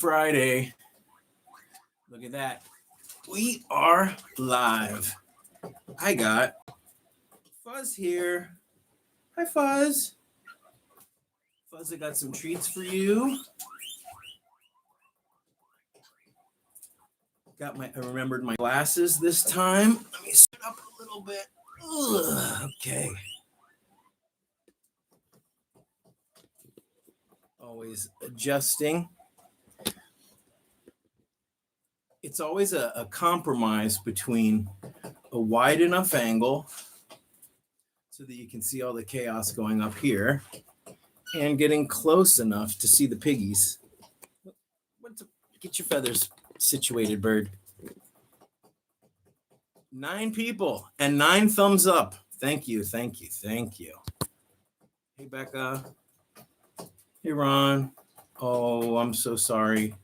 Friday. Look at that. We are live. I got Fuzz here. Hi, Fuzz. Fuzz, I got some treats for you. I remembered my glasses this time. Let me sit up a little bit. Ugh, okay. Always adjusting. It's always a compromise between a wide enough angle so that you can see all the chaos going up here and getting close enough to see the piggies. Get your feathers situated, bird. 9 people and 9 thumbs up. Thank you. Hey, Becca. Hey, Ron. Oh, I'm so sorry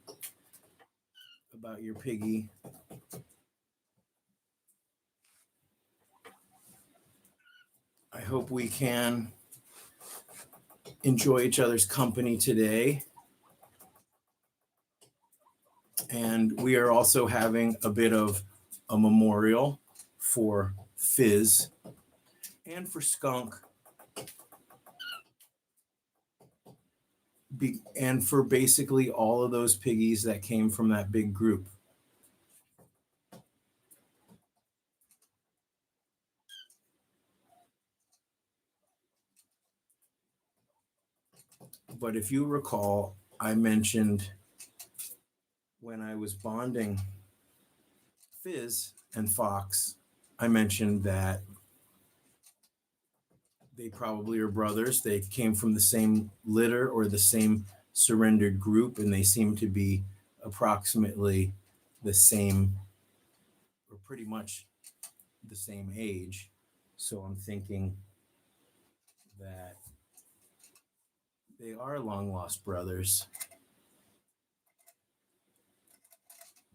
about your piggy. I hope we can enjoy each other's company today. And we are also having a bit of a memorial for Fizz and for Skunk and for basically all of those piggies that came from that big group. But if you recall, I mentioned when I was bonding Fizz and Fox, I mentioned that they probably are brothers. They came from the same litter or the same surrendered group, and they seem to be approximately the same, or pretty much the same age. So I'm thinking that they are long lost brothers.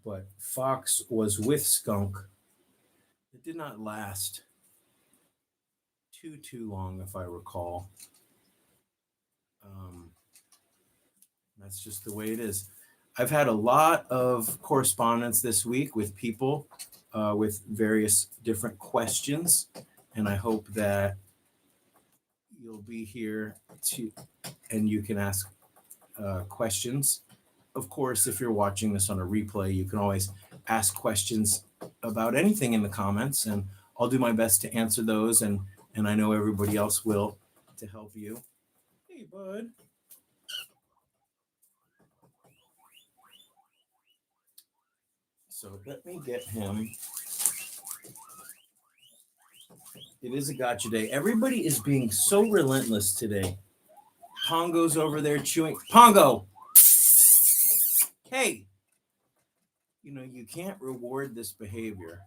But Fox was with Skunk. It did not last too long, if I recall. That's just the way it is. I've had a lot of correspondence this week with people with various different questions, and I hope that you'll be here and you can ask questions. Of course, if you're watching this on a replay, you can always ask questions about anything in the comments, and I'll do my best to answer those, and I know everybody else will, to help you. Hey, bud. So let me get him. It is a gotcha day. Everybody is being so relentless today. Pongo's over there chewing. Pongo! Hey! You know, you can't reward this behavior.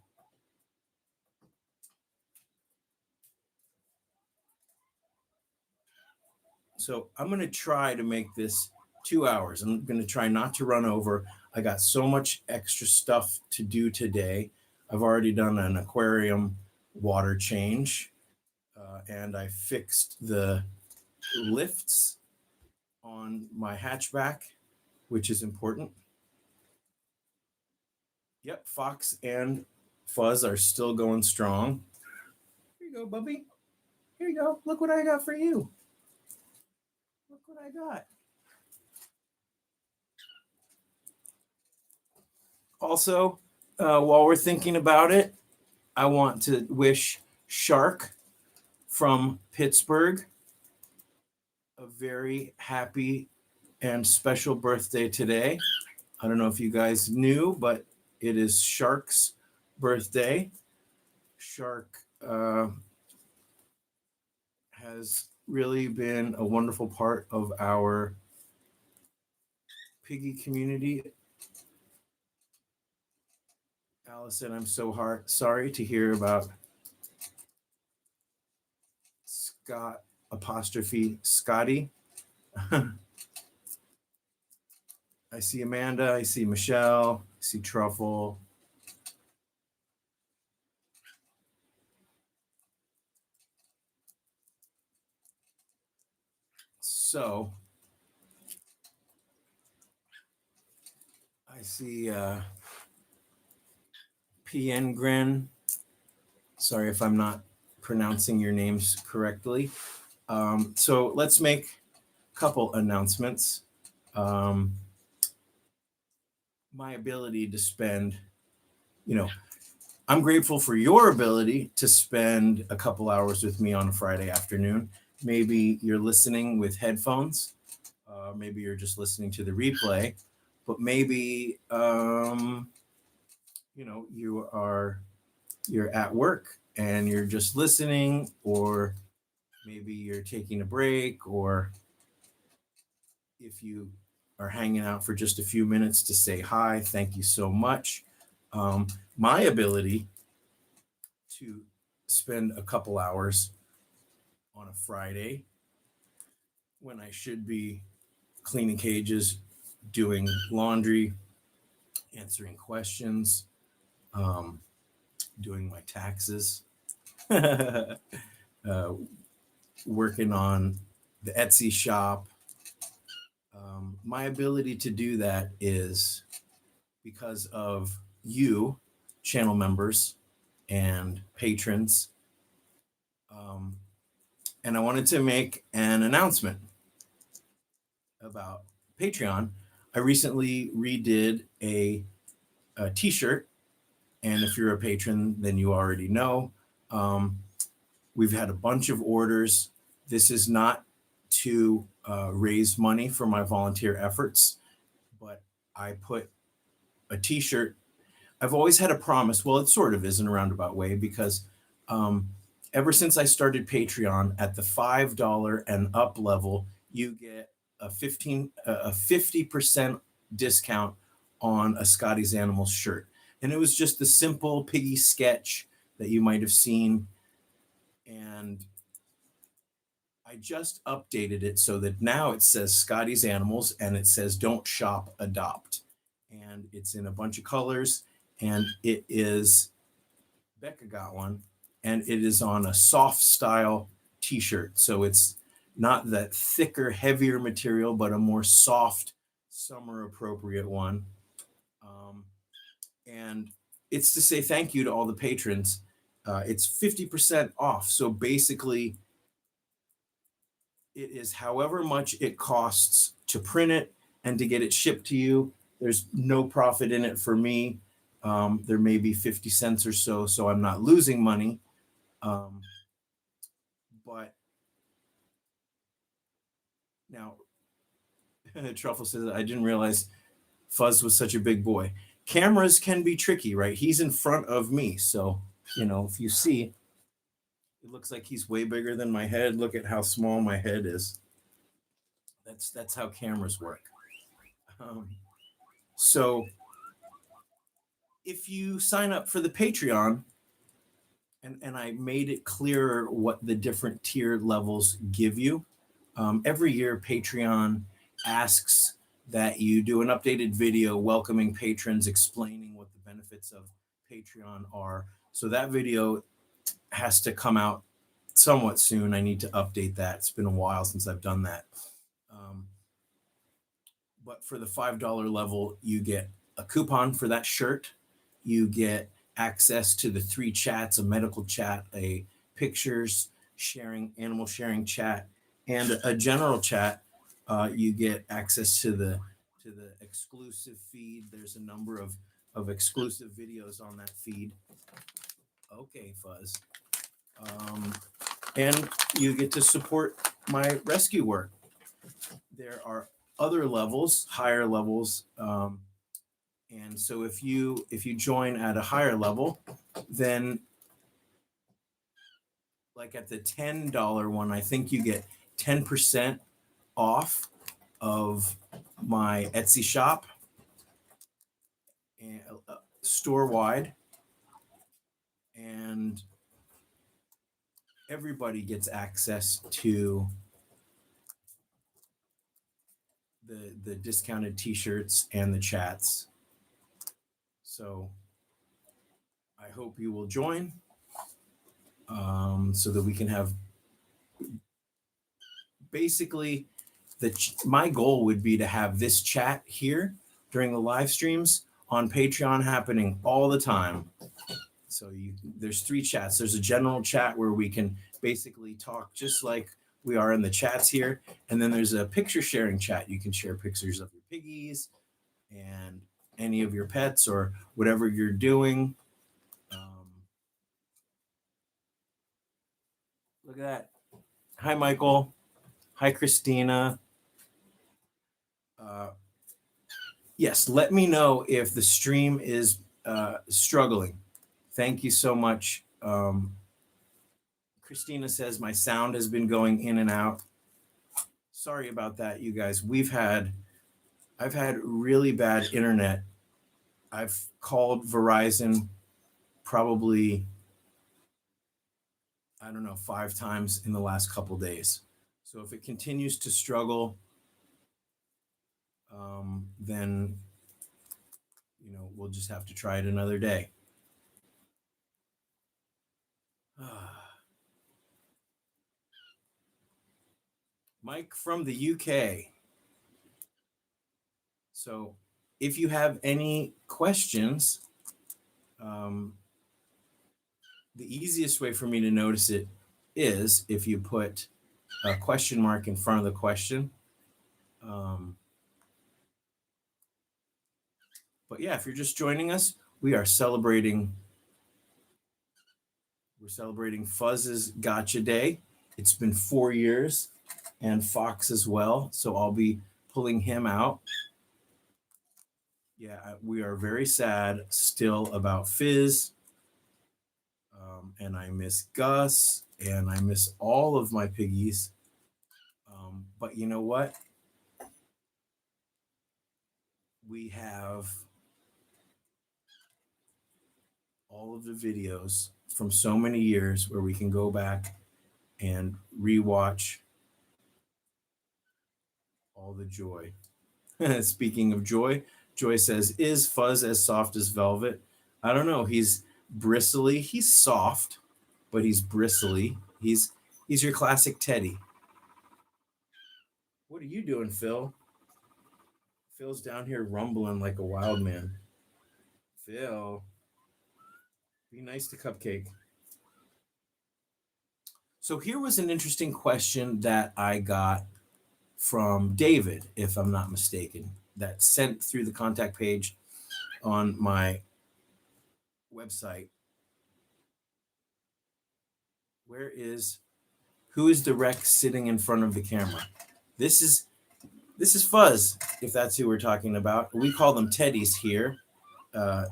So I'm going to try to make this 2 hours. I'm going to try not to run over. I got so much extra stuff to do today. I've already done an aquarium water change, and I fixed the lifts on my hatchback, which is important. Yep, Fox and Fuzz are still going strong. Here you go, Bubby. Here you go. Look what I got for you. Look what I got. Also, while we're thinking about it, I want to wish Shark from Pittsburgh a very happy and special birthday today. I don't know if you guys knew, but it is Shark's birthday. Shark has really been a wonderful part of our piggy community. Allison, I'm so sorry to hear about Scotty. I see Amanda, I see Michelle, I see Truffle. So I see PN Gren. Sorry if I'm not pronouncing your names correctly. So let's make a couple announcements. Um, my ability to spend, you know, I'm grateful for your ability to spend a couple hours with me on a Friday afternoon. Maybe you're listening with headphones. Maybe you're just listening to the replay, but maybe you're at work and you're just listening, or maybe you're taking a break, or if you are hanging out for just a few minutes to say hi, thank you so much. My ability to spend a couple hours on a Friday when I should be cleaning cages, doing laundry, answering questions, um, doing my taxes, uh, working on the Etsy shop. My ability to do that is because of you, channel members and patrons. Um, and I wanted to make an announcement about Patreon. I recently redid a t-shirt, and if you're a patron, then you already know. Um, we've had a bunch of orders. This is not to raise money for my volunteer efforts, but I put a t-shirt. I've always had a promise. Well, it sort of is in a roundabout way, because um, ever since I started Patreon at the $5 and up level, you get a 50% discount on a Scotty's Animals shirt. And it was just the simple Piggy sketch that you might have seen. And I just updated it so that now it says Scotty's Animals and it says don't shop, adopt. And it's in a bunch of colors, and it is, Becca got one, and it is on a soft style t-shirt. So it's not that thicker, heavier material, but a more soft, summer appropriate one. And it's to say thank you to all the patrons. It's 50% off. So basically, it is however much it costs to print it and to get it shipped to you. There's no profit in it for me. There may be 50 cents or so, so I'm not losing money. But now, Truffle says, I didn't realize Fuzz was such a big boy. Cameras can be tricky, right? He's in front of me. So, if you see, it looks like he's way bigger than my head. Look at how small my head is. That's how cameras work. So if you sign up for the Patreon, and I made it clearer what the different tier levels give you. Every year, Patreon asks that you do an updated video welcoming patrons, explaining what the benefits of Patreon are. So that video has to come out somewhat soon. I need to update that. It's been a while since I've done that. But for the $5 level, you get a coupon for that shirt. You get access to the 3 chats, a medical chat, a pictures sharing, animal sharing chat, and a general chat. You get access to the exclusive feed. There's a number of exclusive videos on that feed. Okay, Fuzz. And you get to support my rescue work. There are other levels, higher levels. And so if you join at a higher level, then like at the $10 one, I think you get 10% off of my Etsy shop, and store wide, and everybody gets access to the discounted t-shirts and the chats. So I hope you will join, so that we can have, basically, my goal would be to have this chat here during the live streams on Patreon happening all the time. So there's 3 chats. There's a general chat where we can basically talk just like we are in the chats here. And then there's a picture sharing chat. You can share pictures of your piggies and any of your pets or whatever you're doing. Look at that. Hi, Michael. Hi, Christina. Yes, let me know if the stream is struggling. Thank you so much. Christina says my sound has been going in and out. Sorry about that, you guys. I've had really bad internet. I've called Verizon probably, I don't know, 5 times in the last couple days. So if it continues to struggle, then, we'll just have to try it another day. Mike from the UK. So if you have any questions, the easiest way for me to notice it is if you put a question mark in front of the question. But yeah, if you're just joining us, we're celebrating Fuzz's Gotcha Day. It's been 4 years, and Fox as well. So I'll be pulling him out. Yeah, we are very sad still about Fizz. And I miss Gus, and I miss all of my piggies. But you know what? We have all of the videos from so many years where we can go back and rewatch all the joy. Speaking of joy, Joy says, is Fuzz as soft as velvet? I don't know. He's bristly. He's soft, but he's bristly. He's your classic teddy. What are you doing, Phil? Phil's down here rumbling like a wild man. Phil, be nice to Cupcake. So here was an interesting question that I got from David, if I'm not mistaken, that sent through the contact page on my website. Who is the Rex sitting in front of the camera? This is Fuzz, if that's who we're talking about. We call them teddies here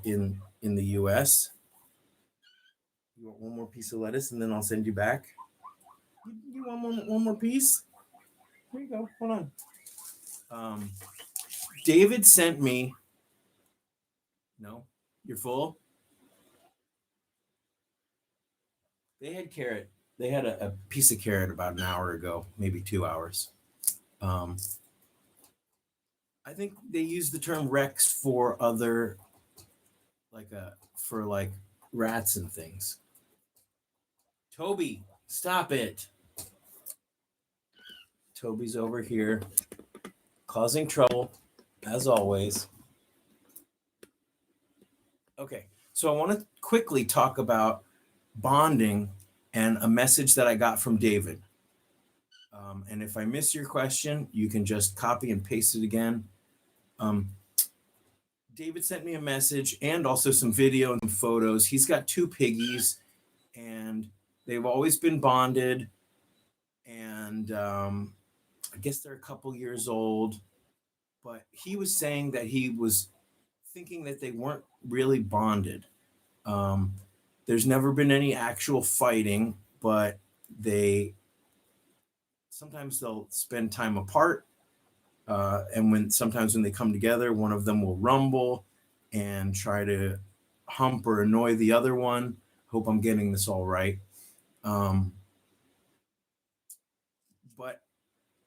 in the US. You want one more piece of lettuce and then I'll send you back? You want one more piece? Here you go. Hold on. David sent me. No, you're full. They had carrot. They had a piece of carrot about an hour ago, maybe 2 hours. I think they use the term Rex for other, for rats and things. Toby, stop it. Toby's over here causing trouble, as always. Okay, so I want to quickly talk about bonding and a message that I got from David. And if I miss your question, you can just copy and paste it again. David sent me a message and also some video and photos. He's got 2 piggies, and they've always been bonded. And I guess they're a couple years old. But he was saying that he was thinking that they weren't really bonded. There's never been any actual fighting, but sometimes they'll spend time apart. And sometimes when they come together, one of them will rumble and try to hump or annoy the other one. Hope I'm getting this all right. But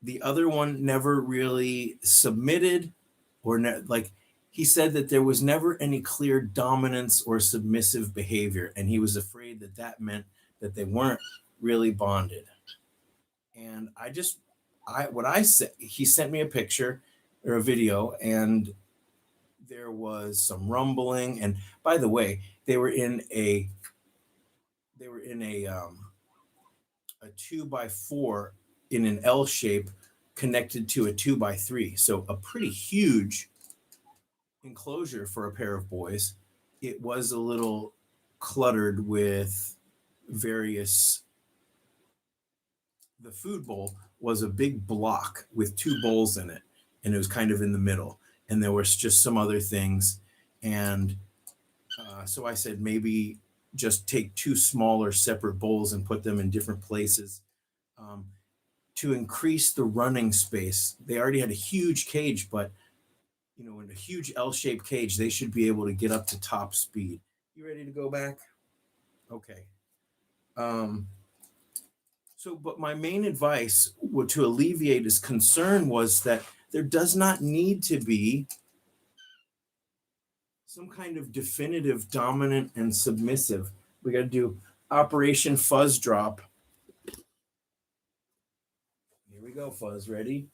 the other one never really submitted, or he said that there was never any clear dominance or submissive behavior, and he was afraid that meant that they weren't really bonded. And he sent me a picture or a video, and there was some rumbling. And by the way, they were in a 2x4 in an L shape connected to a 2x3. So a pretty huge enclosure for a pair of boys. It was a little cluttered with various. The food bowl was a big block with two bowls in it, and it was kind of in the middle. And there was just some other things. And so I said, maybe just take two smaller separate bowls and put them in different places to increase the running space. They already had a huge cage, but in a huge L-shaped cage, they should be able to get up to top speed. You ready to go back? Okay. But my main advice to alleviate his concern was that there does not need to be some kind of definitive dominant and submissive. We got to do Operation Fuzz Drop. Here we go, Fuzz. Ready?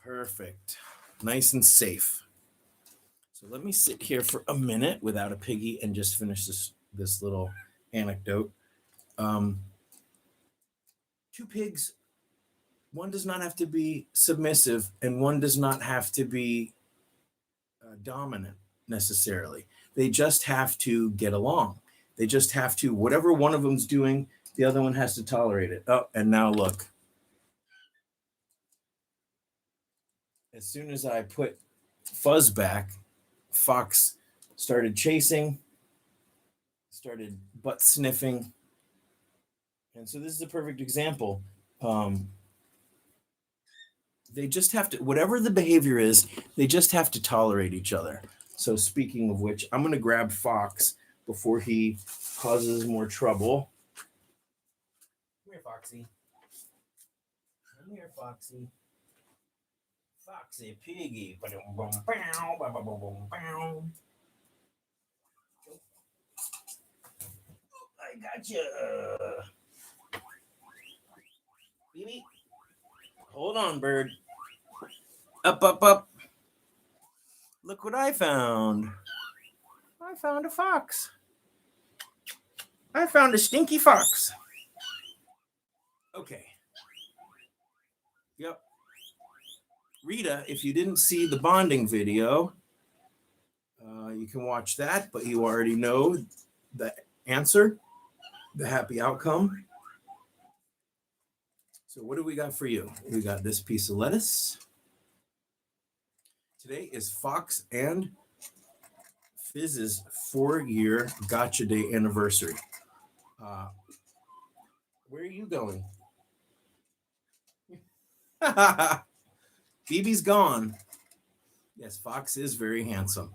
Perfect. Nice and safe. So let me sit here for a minute without a Piggy and just finish this little anecdote. Two pigs, one does not have to be submissive and one does not have to be dominant necessarily. They just have to get along. They just have to, whatever one of them's doing, the other one has to tolerate it. Oh, and now look. As soon as I put Fuzz back, Fox started chasing, started butt sniffing. And so this is a perfect example. They just have to, whatever the behavior is, they just have to tolerate each other. So speaking of which, I'm going to grab Fox before he causes more trouble. Come here, Foxy. Come here, Foxy. Foxy Piggy. I got you. Baby. Hold on, bird. Up, up, up. Look what I found. I found a fox. I found a stinky fox. Okay. Yep. Rita, if you didn't see the bonding video, you can watch that, but you already know the answer, the happy outcome. So what do we got for you? We got this piece of lettuce. Today is Fox and Fizz's 4-year Gotcha Day anniversary. Where are you going? BB's gone. Yes, Fox is very handsome.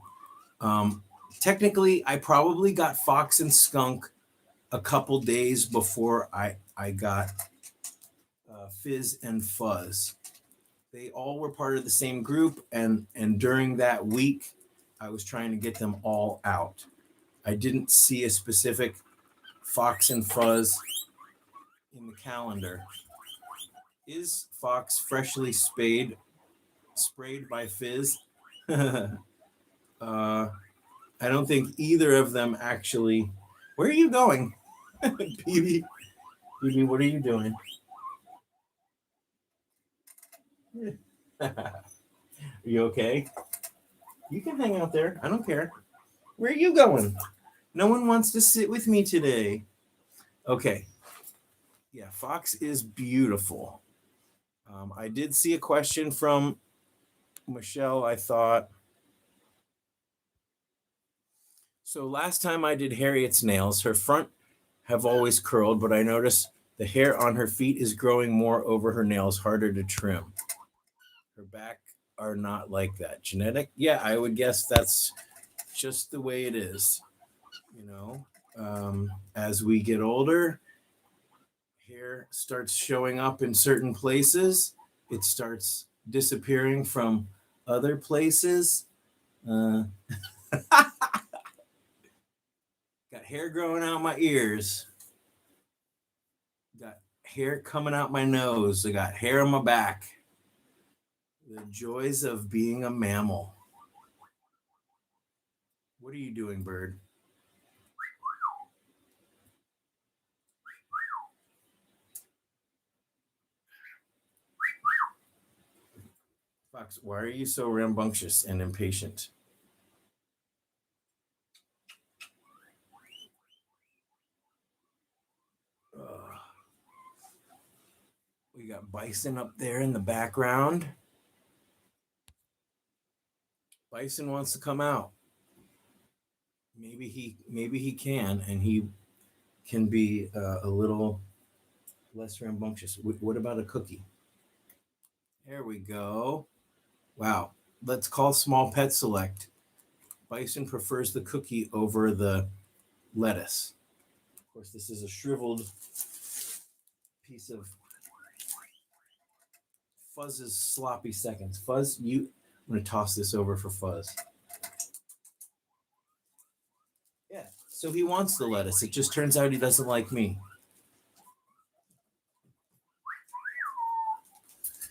Technically, I probably got Fox and Skunk a couple days before I got Fizz and Fuzz. They all were part of the same group, and during that week, I was trying to get them all out. I didn't see a specific Fox and Fuzz in the calendar. Is Fox freshly sprayed by Fizz? I don't think either of them actually. Where are you going? BB, what are you doing? Are you okay? You can hang out there. I don't care. Where are you going? No one wants to sit with me today. Okay. Yeah, Fox is beautiful. I did see a question from Michelle, I thought. So last time I did Harriet's nails, her front have always curled, but I noticed the hair on her feet is growing more over her nails, harder to trim. Her back are not like that. Genetic? Yeah, I would guess that's just the way it is. As we get older, hair starts showing up in certain places. It starts disappearing from other places. Got hair growing out my ears. Got hair coming out my nose. I got hair on my back. The joys of being a mammal. What are you doing, bird? Fox, why are you so rambunctious and impatient? We got Bison up there in the background. Bison wants to come out. Maybe he can, and he can be a little less rambunctious. What about a cookie? There we go. Wow. Let's call small pet select. Bison prefers the cookie over the lettuce. Of course, this is a shriveled piece of Fuzz's sloppy seconds. Fuzz, I'm going to toss this over for Fuzz. Yeah, so he wants the lettuce. It just turns out he doesn't like me.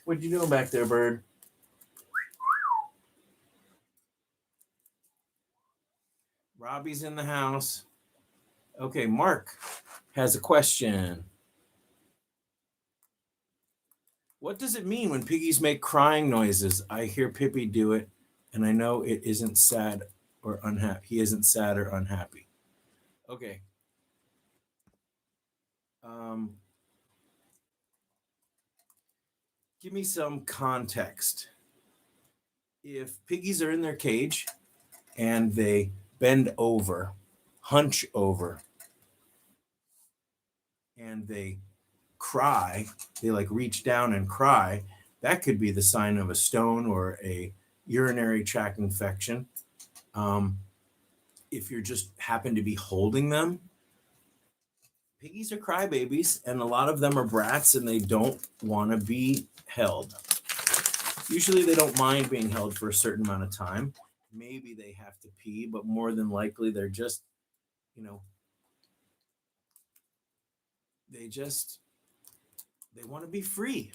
What you doing back there, bird? Robbie's in the house. Okay, Mark has a question. What does it mean when piggies make crying noises? I hear Pippi do it, and I know it isn't sad or unhappy. He isn't sad or unhappy. Okay. Give me some context. If piggies are in their cage and they bend over, hunch over, and they cry, they like reach down and cry, that could be the sign of a stone or a urinary tract infection. If you're just happen to be holding them, piggies are crybabies, and a lot of them are brats and they don't want to be held. Usually they don't mind being held for a certain amount of time. Maybe they have to pee, but more than likely they're just, they want to be free.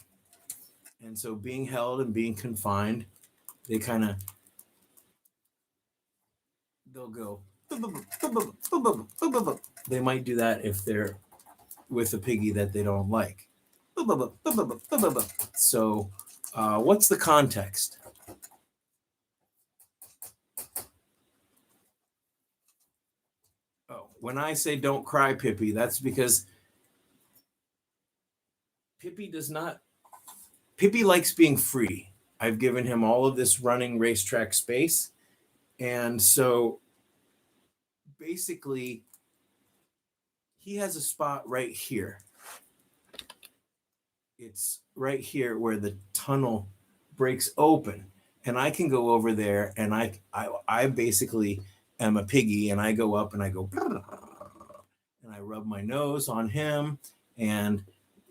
And so being held and being confined, they'll go. They might do that if they're with a piggy that they don't like. So, what's the context? Oh, when I say don't cry, Pippi, that's because Pippi likes being free. I've given him all of this running racetrack space. And so basically, he has a spot right here. It's right here where the tunnel breaks open. And I can go over there and I basically am a piggy and I go up and I go and I rub my nose on him and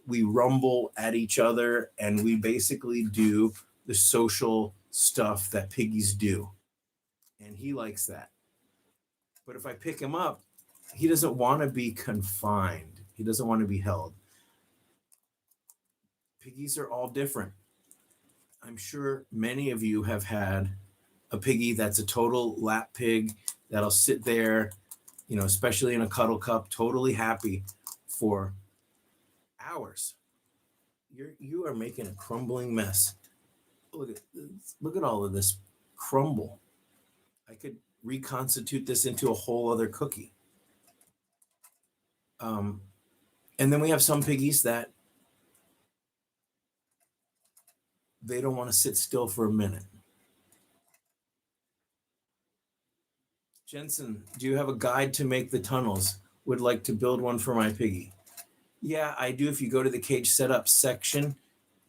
we rumble at each other and we basically do the social stuff that piggies do. And he likes that. But if I pick him up, he doesn't want to be confined. He doesn't want to be held. Piggies are all different. I'm sure many of you have had a piggy that's a total lap pig that'll sit there, especially in a cuddle cup, totally happy for hours. You are making a crumbling mess. Look at all of this crumble. I could reconstitute this into a whole other cookie. And then we have some piggies that they don't want to sit still for a minute. Jensen, do you have a guide to make the tunnels? Would like to build one for my piggy. Yeah, I do. If you go to the cage setup section,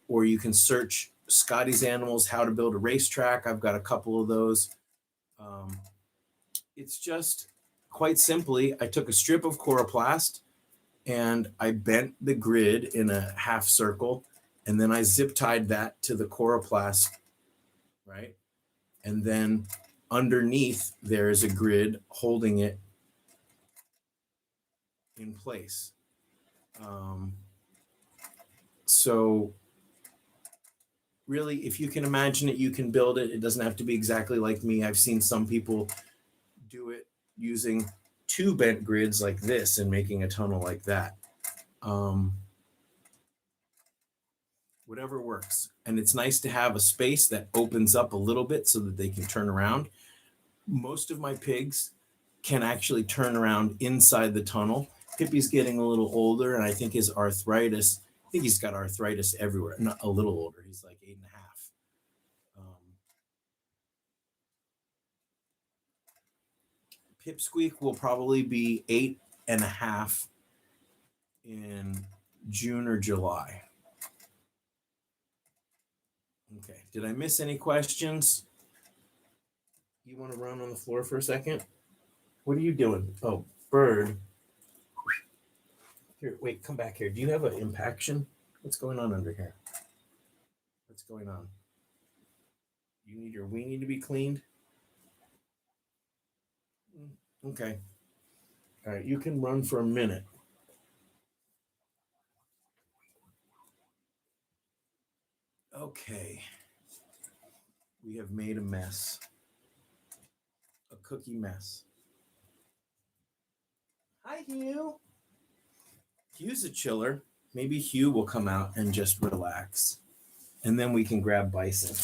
or you can search Scotty's Animals, how to build a racetrack. I've got a couple of those. It's just quite simply, I took a strip of coroplast and I bent the grid in a half circle, and then I zip tied that to the coroplast, right? And then underneath there is a grid holding it in place. So really, if you can imagine it, you can build it. It doesn't have to be exactly like me. I've seen some people do it using 2 bent grids like this and making a tunnel like that. Whatever works. And it's nice to have a space that opens up a little bit so that they can turn around. Most of my pigs can actually turn around inside the tunnel. Pippi's getting a little older, and I think his arthritis, I think he's got arthritis everywhere. Not a little older. He's like 8.5. Pipsqueak will probably be 8.5 in June or July. Okay. Did I miss any questions? You want to run on the floor for a second? What are you doing? Oh, bird. Here, wait, come back here. Do you have an impaction? What's going on under here? What's going on? You need your weenie to be cleaned? Okay. All right, you can run for a minute. Okay. We have made a mess. A cookie mess. Hi, Hugh. Hugh's a chiller. Maybe Hugh will come out and just relax. And then we can grab Bison.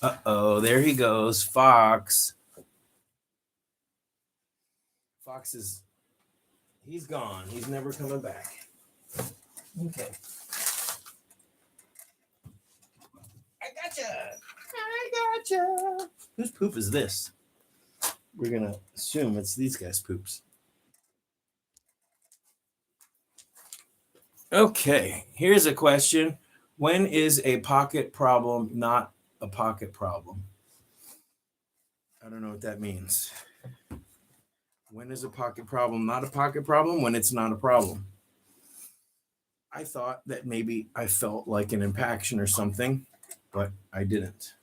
Uh-oh, there he goes. Fox. Fox is, he's gone. He's never coming back. Okay. I gotcha. Whose poop is this? We're going to assume it's these guys' poops. Okay, here's a question. When is a pocket problem not a pocket problem? I don't know what that means. When is a pocket problem not a pocket problem? When it's not a problem. I thought that maybe I felt like an impaction or something, but I didn't.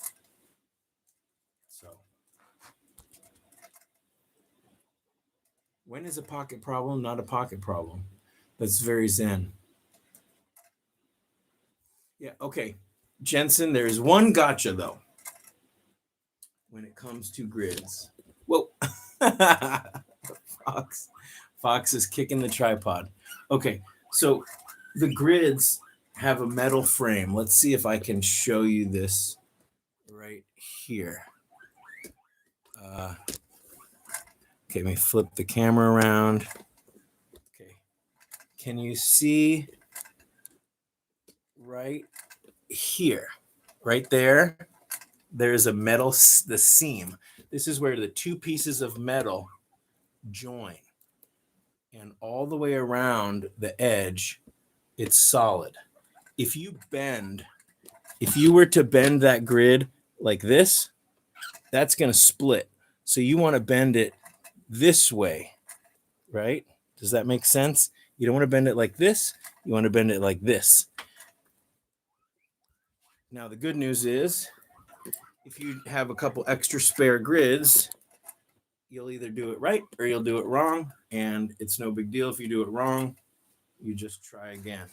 So, when is a pocket problem not a pocket problem? That's very zen. Yeah, okay. Jensen, there's one gotcha, though, when it comes to grids. Whoa. Fox is kicking the tripod. Okay, so the grids have a metal frame. Let's see if I can show you this right here. Okay, let me flip the camera around. Okay, can you see right here? Right there, there's a metal, the seam. This is where the 2 pieces of metal join. And all the way around the edge, it's solid. If you were to bend that grid like this, that's going to split. So you want to bend it this way, right? Does that make sense? You don't want to bend it like this. You want to bend it like this. Now, the good news is, if you have a couple extra spare grids, you'll either do it right or you'll do it wrong. And it's no big deal if you do it wrong. You just try again.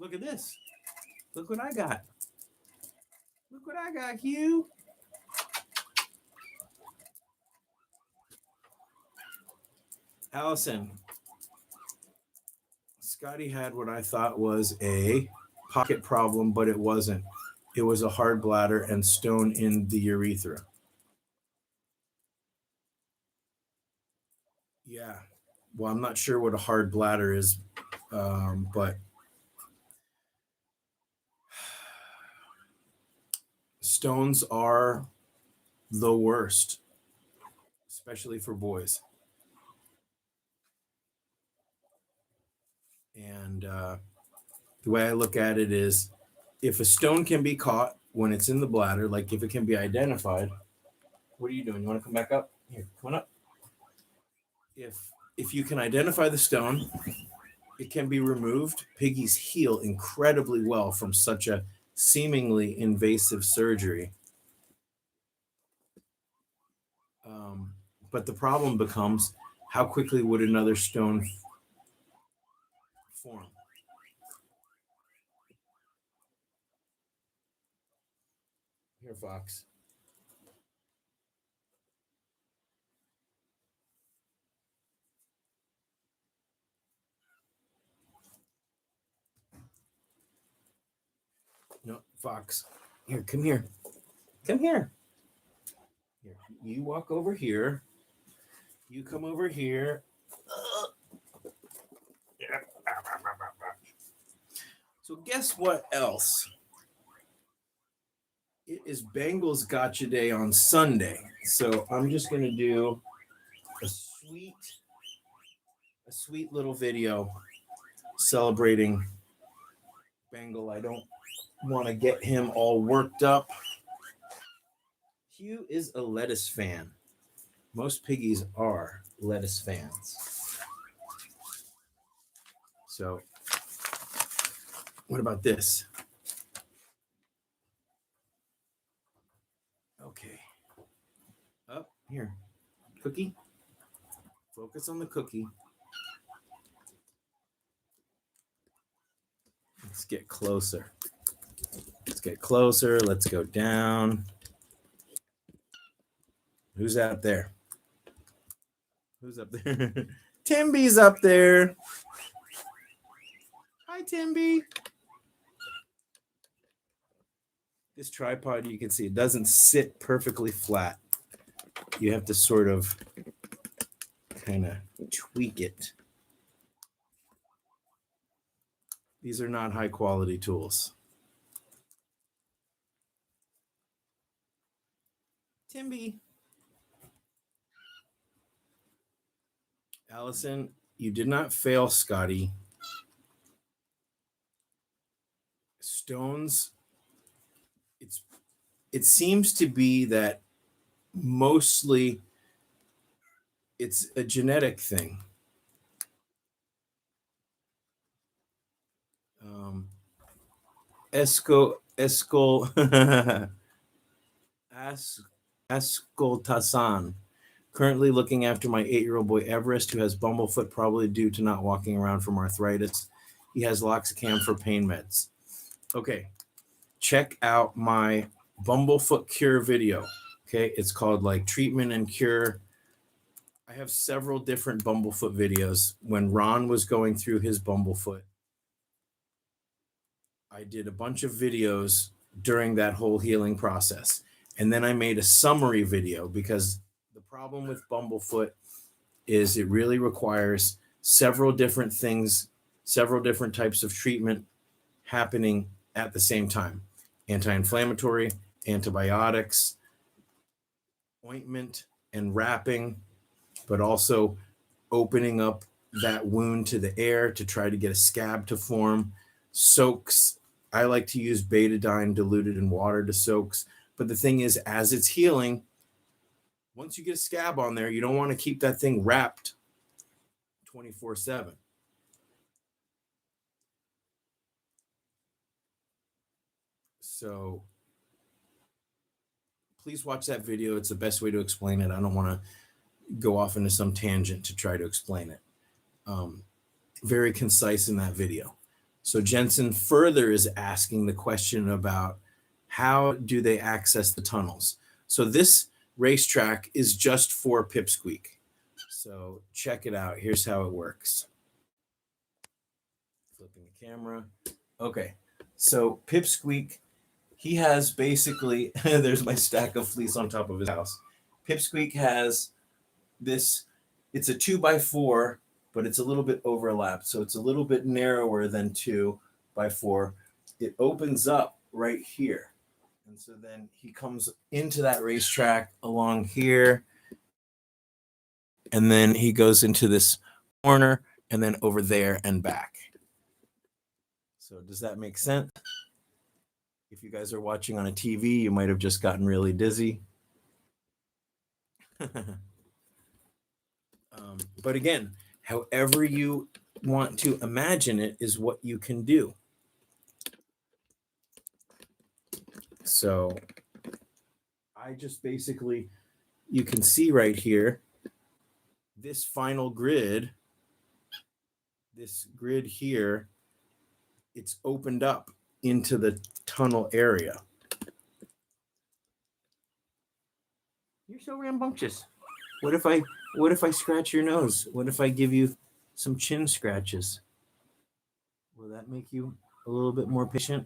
Look at this. Look what I got. Look what I got, Hugh. Allison. Scotty had what I thought was a pocket problem, but it wasn't. It was a hard bladder and stone in the urethra. Yeah. Well, I'm not sure what a hard bladder is, but stones are the worst, especially for boys. And the way I look at it is, if a stone can be caught when it's in the bladder, like if it can be identified, what are you doing? You want to come back up? Here, come on up. If you can identify the stone, it can be removed. Piggies heal incredibly well from such a seemingly invasive surgery. But the problem becomes, how quickly would another stone form? Here, Fox. No, Fox. Here, come here. Come here. Here, you walk over here. You come over here. So guess what else? It is Bengals Gotcha Day on Sunday. So I'm just going to do a sweet little video celebrating Bengal. I don't want to get him all worked up. Hugh is a lettuce fan. Most piggies are lettuce fans. So what about this? Okay. Up here. Cookie. Focus on the cookie. Let's get closer. Let's get closer. Let's go down. Who's out there? Who's up there? Timby's up there. Hi, Timby. This tripod, you can see it doesn't sit perfectly flat. You have to sort of kind of tweak it. These are not high quality tools. Timby. Allison, you did not fail, Scotty. Stones, it seems to be that mostly it's a genetic thing. Ascoltasan. Currently looking after my 8-year-old boy Everest, who has bumblefoot, probably due to not walking around from arthritis. He has Loxicam for pain meds. Okay, check out my bumblefoot cure video. Okay, it's called like treatment and cure. I have several different bumblefoot videos. When Ron was going through his bumblefoot, I did a bunch of videos during that whole healing process. And then I made a summary video because the problem with bumblefoot is it really requires several different things, several different types of treatment happening at the same time. Anti-inflammatory, antibiotics, ointment, and wrapping, but also opening up that wound to the air to try to get a scab to form. Soaks. I like to use betadine diluted in water to soaks. But the thing is, as it's healing, once you get a scab on there, you don't want to keep that thing wrapped 24/7. So please watch that video. It's the best way to explain it. I don't want to go off into some tangent to try to explain it. Very concise in that video. So Jensen further is asking the question about how do they access the tunnels? So this racetrack is just for Pipsqueak. So check it out. Here's how it works. Flipping the camera. Okay. So Pipsqueak, he has basically, there's my stack of fleece on top of his house. Pipsqueak has this, it's a 2x4, but it's a little bit overlapped. So it's a little bit narrower than 2x4. It opens up right here. And so then he comes into that racetrack along here. And then he goes into this corner and then over there and back. So does that make sense? If you guys are watching on a TV, you might have just gotten really dizzy. But again, however you want to imagine it is what you can do. So I just basically, you can see right here, this final grid, this grid here, it's opened up into the tunnel area. You're so rambunctious. What if I scratch your nose? What if I give you some chin scratches? Will that make you a little bit more patient?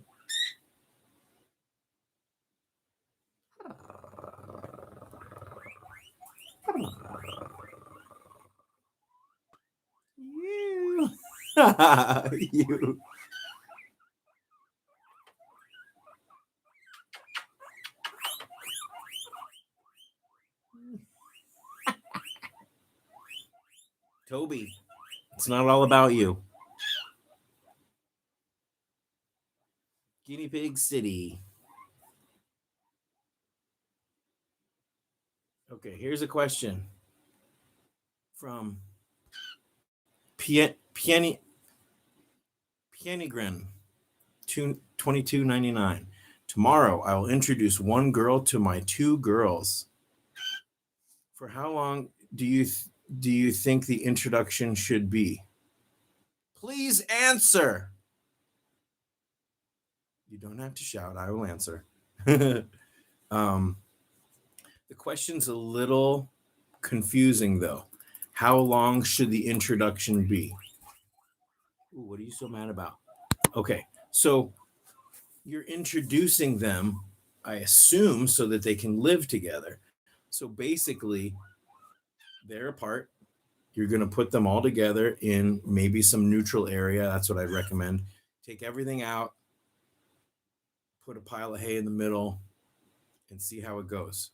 You. You. Toby, it's not all about you. Guinea Pig City. Okay, here's a question from Pianigrin, 22.99. Tomorrow, I will introduce one girl to my two girls. For how long do you think the introduction should be? Please answer. You don't have to shout. I will answer. The question's a little confusing, though. How long should the introduction be? Ooh, what are you so mad about? Okay, so you're introducing them, I assume, so that they can live together. So basically, they're apart. You're going to put them all together in maybe some neutral area. That's what I'd recommend. Take everything out, put a pile of hay in the middle, and see how it goes.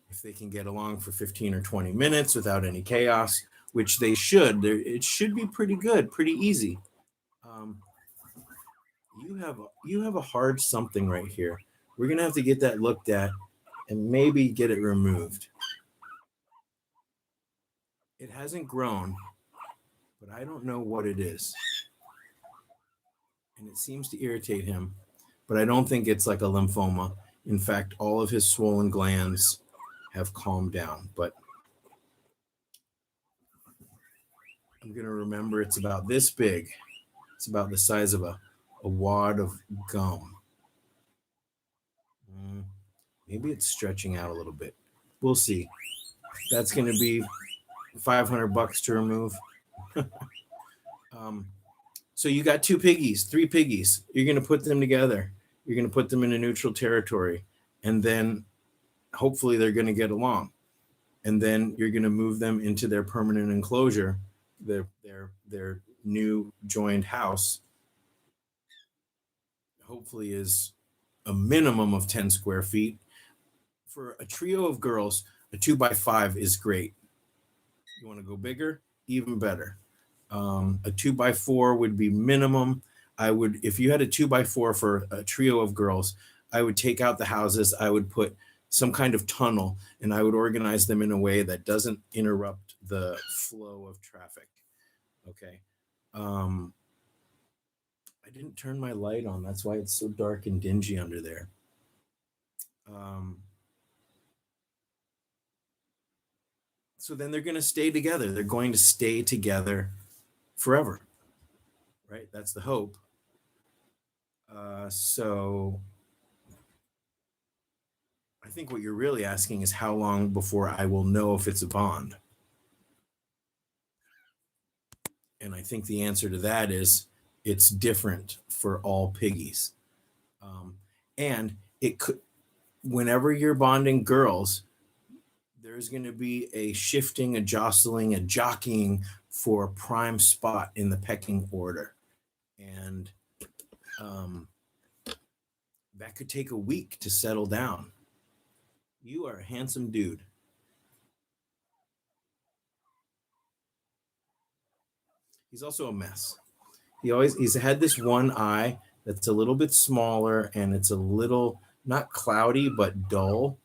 If they can get along for 15 or 20 minutes without any chaos, which they should, it should be pretty good, pretty easy. You have a hard something right here. We're going to have to get that looked at and maybe get it removed. It hasn't grown, but I don't know what it is. And it seems to irritate him, but I don't think it's like a lymphoma. In fact, all of his swollen glands have calmed down, but I'm going to remember it's about this big. It's about the size of a wad of gum. Maybe it's stretching out a little bit. We'll see. That's going to be $500 to remove. So you got three piggies. You're going to put them together. You're going to put them in a neutral territory, and then hopefully they're going to get along. And then you're going to move them into their permanent enclosure, their new joined house. Hopefully is a minimum of 10 square feet. For a trio of girls, a 2x5 is great. You want to go bigger, even better. A 2x4 would be minimum. If you had a 2x4 for a trio of girls, I would take out the houses. I would put some kind of tunnel, and I would organize them in a way that doesn't interrupt the flow of traffic. Okay. I didn't turn my light on. That's why it's so dark and dingy under there. So then they're going to stay together. They're going to stay together forever, right? That's the hope. So I think what you're really asking is how long before I will know if it's a bond. And I think the answer to that is it's different for all piggies. And it could, whenever you're bonding girls, there's going to be a shifting, a jostling, a jockeying for a prime spot in the pecking order. And that could take a week to settle down. You are a handsome dude. He's also a mess. He's had this one eye that's a little bit smaller, and it's a little not cloudy but dull.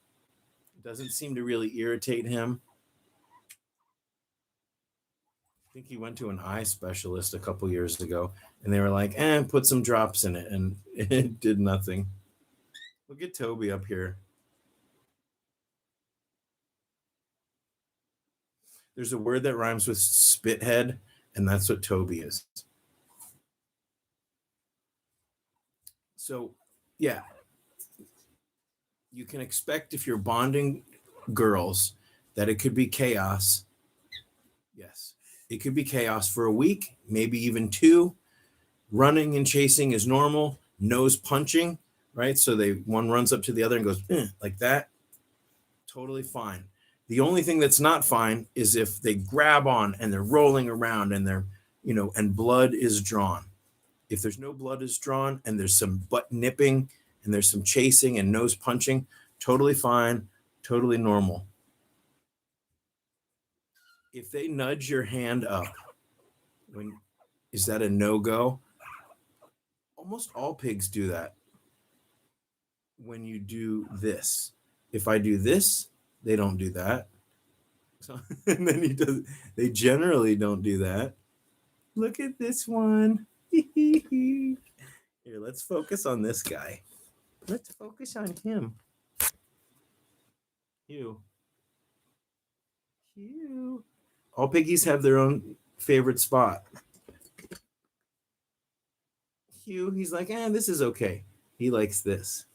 It doesn't seem to really irritate him. I think he went to an eye specialist a couple years ago, and they were like, put some drops in it, and it did nothing. Look at Toby up here. There's a word that rhymes with spithead, and that's what Toby is. So, yeah, you can expect if you're bonding girls that it could be chaos. Yes, it could be chaos for a week, maybe even 2. Running and chasing is normal. Nose punching, right? So one runs up to the other and goes like that. Totally fine. The only thing that's not fine is if they grab on and they're rolling around and and blood is drawn. If there's no blood is drawn and there's some butt nipping and there's some chasing and nose punching, totally fine, totally normal. If they nudge your hand up, is that a no-go? Almost all pigs do that. When you do this, if I do this, they don't do that. So, and then they generally don't do that. Look at this one. Here, let's focus on this guy. Let's focus on him. Hugh. All piggies have their own favorite spot. Hugh, he's like, this is okay. He likes this.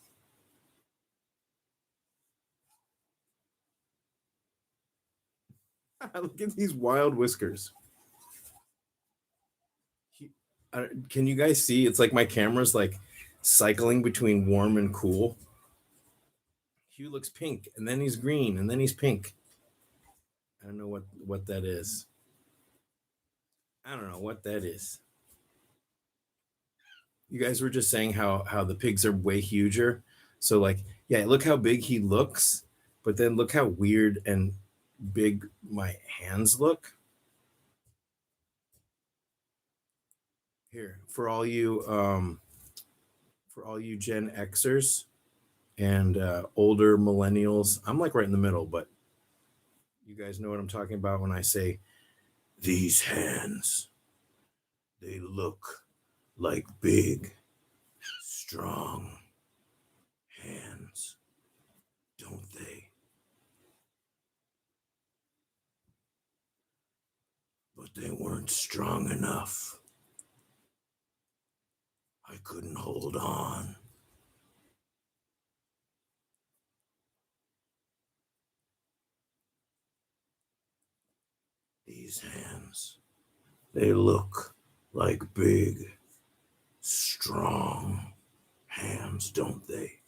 Look at these wild whiskers. Can you guys see? It's like my camera's like cycling between warm and cool. Hugh looks pink, and then he's green, and then he's pink. I don't know what that is. I don't know what that is. You guys were just saying how the pigs are way huger. So look how big he looks, but then look how weird and big my hands look. Here, for all you Gen Xers and older millennials, I'm like right in the middle, but you guys know what I'm talking about when I say these hands, they look like big, strong hands, don't they? But they weren't strong enough. I couldn't hold on. These hands, they look like big, strong hands, don't they?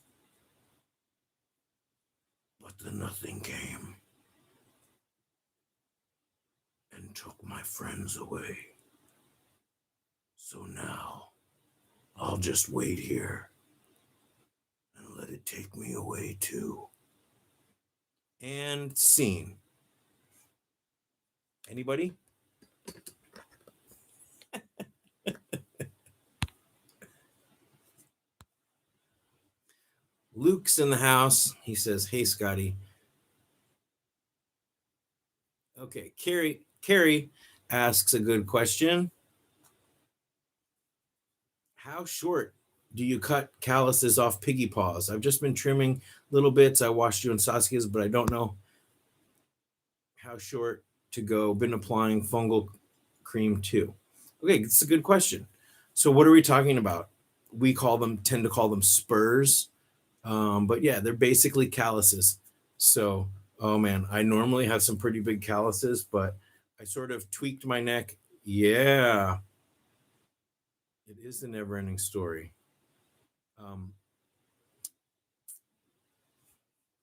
But then nothing came and took my friends away. So now I'll just wait here and let it take me away too. And scene. Anybody? Luke's in the house. He says, "Hey, Scotty." Okay, Carrie asks a good question. How short do you cut calluses off piggy paws? I've just been trimming little bits. I washed you in Saskia's, but I don't know how short to go. Been applying fungal cream too. Okay, it's a good question. So what are we talking about? We tend to call them spurs. But yeah, they're basically calluses. So, oh man, I normally have some pretty big calluses, but I sort of tweaked my neck. Yeah, it is a never-ending story.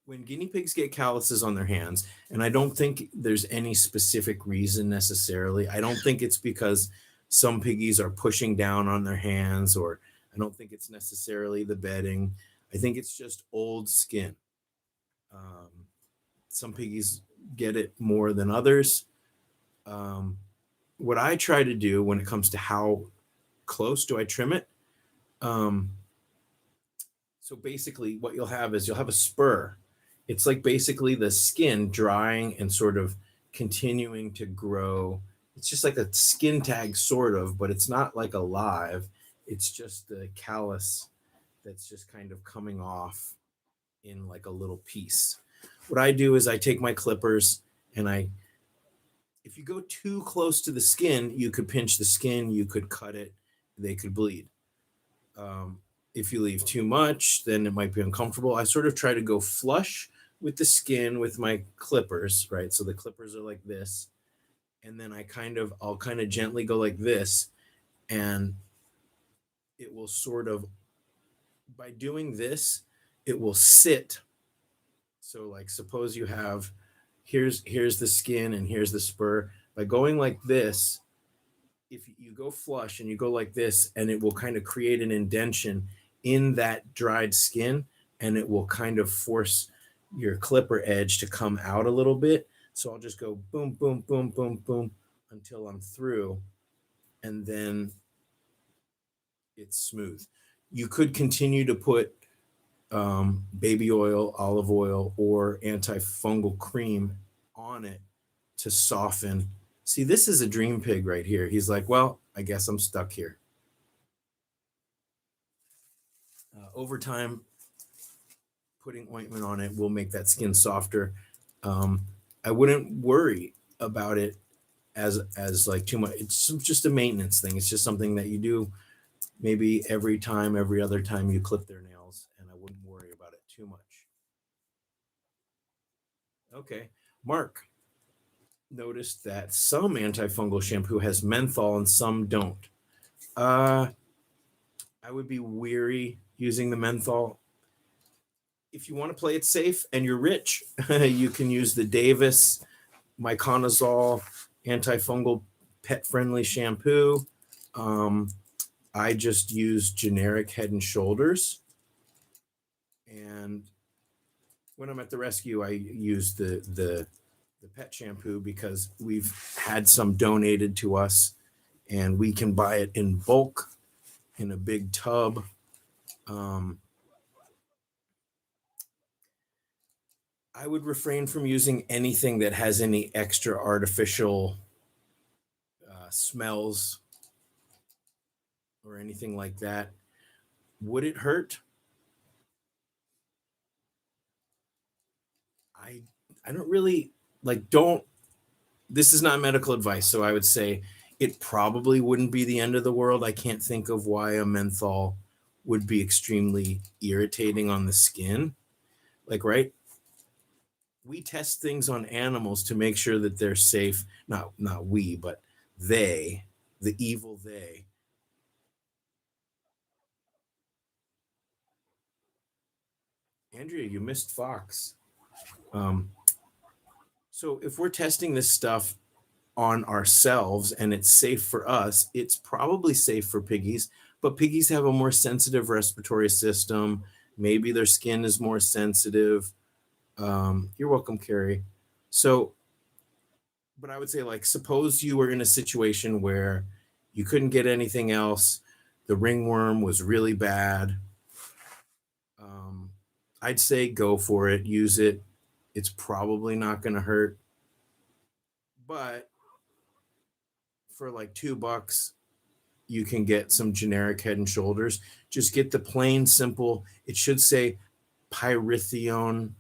When guinea pigs get calluses on their hands, and I don't think there's any specific reason necessarily. I don't think it's because some piggies are pushing down on their hands, or I don't think it's necessarily the bedding. I think it's just old skin. Some piggies get it more than others. What I try to do when it comes to how close do I trim it? So basically what you'll have a spur. It's like basically the skin drying and sort of continuing to grow. It's just like a skin tag sort of, but it's not like alive. It's just the callus that's just kind of coming off in like a little piece. What I do is I take my clippers and if you go too close to the skin, you could pinch the skin, you could cut it, they could bleed. If you leave too much, then it might be uncomfortable. I sort of try to go flush with the skin with my clippers, right? So the clippers are like this, and then I'll kind of gently go like this, and it will sort of, by doing this, it will sit. So like suppose you have, here's the skin and here's the spur. By going like this, if you go flush and you go like this, and it will kind of create an indention in that dried skin, and it will kind of force your clipper edge to come out a little bit. So I'll just go boom, boom, boom, boom, boom until I'm through, and then it's smooth. You could continue to put baby oil, olive oil, or antifungal cream on it to soften. See, this is a dream pig right here. He's like, well, I guess I'm stuck here. Over time, putting ointment on it will make that skin softer. I wouldn't worry about it as like too much. It's just a maintenance thing. It's just something that you do maybe every other time you clip their nails, and I wouldn't worry about it too much. Okay, Mark noticed that some antifungal shampoo has menthol and some don't. I would be weary using the menthol. If you want to play it safe and you're rich, you can use the Davis Myconazole antifungal pet-friendly shampoo. I just use generic Head and Shoulders. And when I'm at the rescue, I use the pet shampoo because we've had some donated to us, and we can buy it in bulk in a big tub. I would refrain from using anything that has any extra artificial smells or anything like that. Would it hurt? I don't really don't. This is not medical advice, so I would say it probably wouldn't be the end of the world. I can't think of why a menthol would be extremely irritating on the skin. Like, right? We test things on animals to make sure that they're safe. Not we, but they, the evil they. Andrea, you missed Fox. So if we're testing this stuff on ourselves and it's safe for us, it's probably safe for piggies, but piggies have a more sensitive respiratory system. Maybe their skin is more sensitive. You're welcome, Carrie. So, but I would say, like, suppose you were in a situation where you couldn't get anything else, the ringworm was really bad. I'd say go for it, use it. It's probably not going to hurt. But for like $2, you can get some generic Head and Shoulders. Just get the plain simple. It should say pyrithione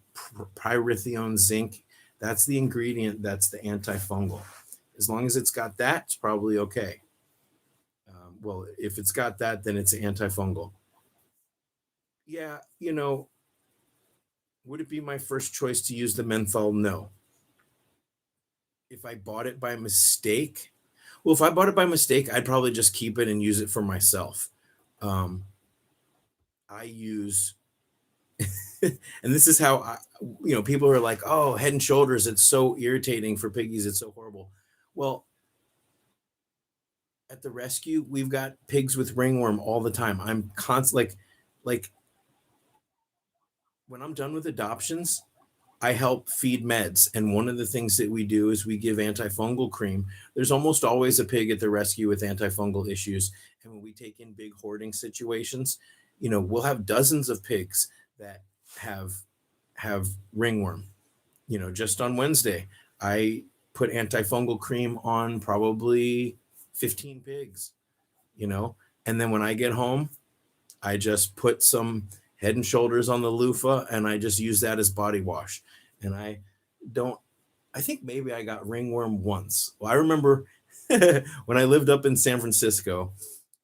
zinc. That's the ingredient. That's the antifungal. As long as it's got that, it's probably okay. Well, if it's got that, then it's antifungal. Yeah, would it be my first choice to use the menthol? No. If I bought it by mistake, well, if I bought it by mistake, I'd probably just keep it and use it for myself. I use, and this is how people are like, oh, Head and Shoulders, it's so irritating for piggies, it's so horrible. Well, at the rescue, we've got pigs with ringworm all the time. I'm constantly like when I'm done with adoptions, I help feed meds. And one of the things that we do is we give antifungal cream. There's almost always a pig at the rescue with antifungal issues. And when we take in big hoarding situations, we'll have dozens of pigs that have ringworm. Just on Wednesday, I put antifungal cream on probably 15 pigs, and then when I get home, I just put some Head and Shoulders on the loofah, and I just use that as body wash. And I think maybe I got ringworm once. Well, I remember when I lived up in San Francisco,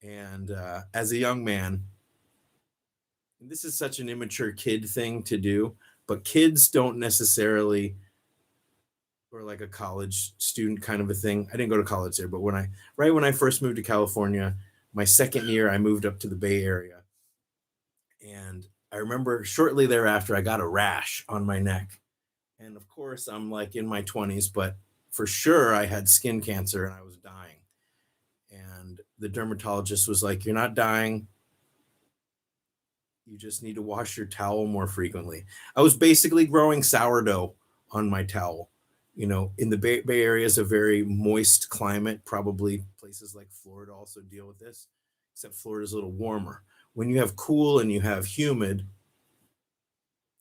and as a young man, this is such an immature kid thing to do, but kids don't necessarily, or like a college student kind of a thing. I didn't go to college there, but right when I first moved to California, my second year, I moved up to the Bay Area. And I remember shortly thereafter, I got a rash on my neck. And of course, I'm like in my 20s, but for sure, I had skin cancer and I was dying. And the dermatologist was like, "You're not dying. You just need to wash your towel more frequently." I was basically growing sourdough on my towel. In the Bay Area is a very moist climate. Probably places like Florida also deal with this, except Florida's a little warmer. When you have cool and you have humid,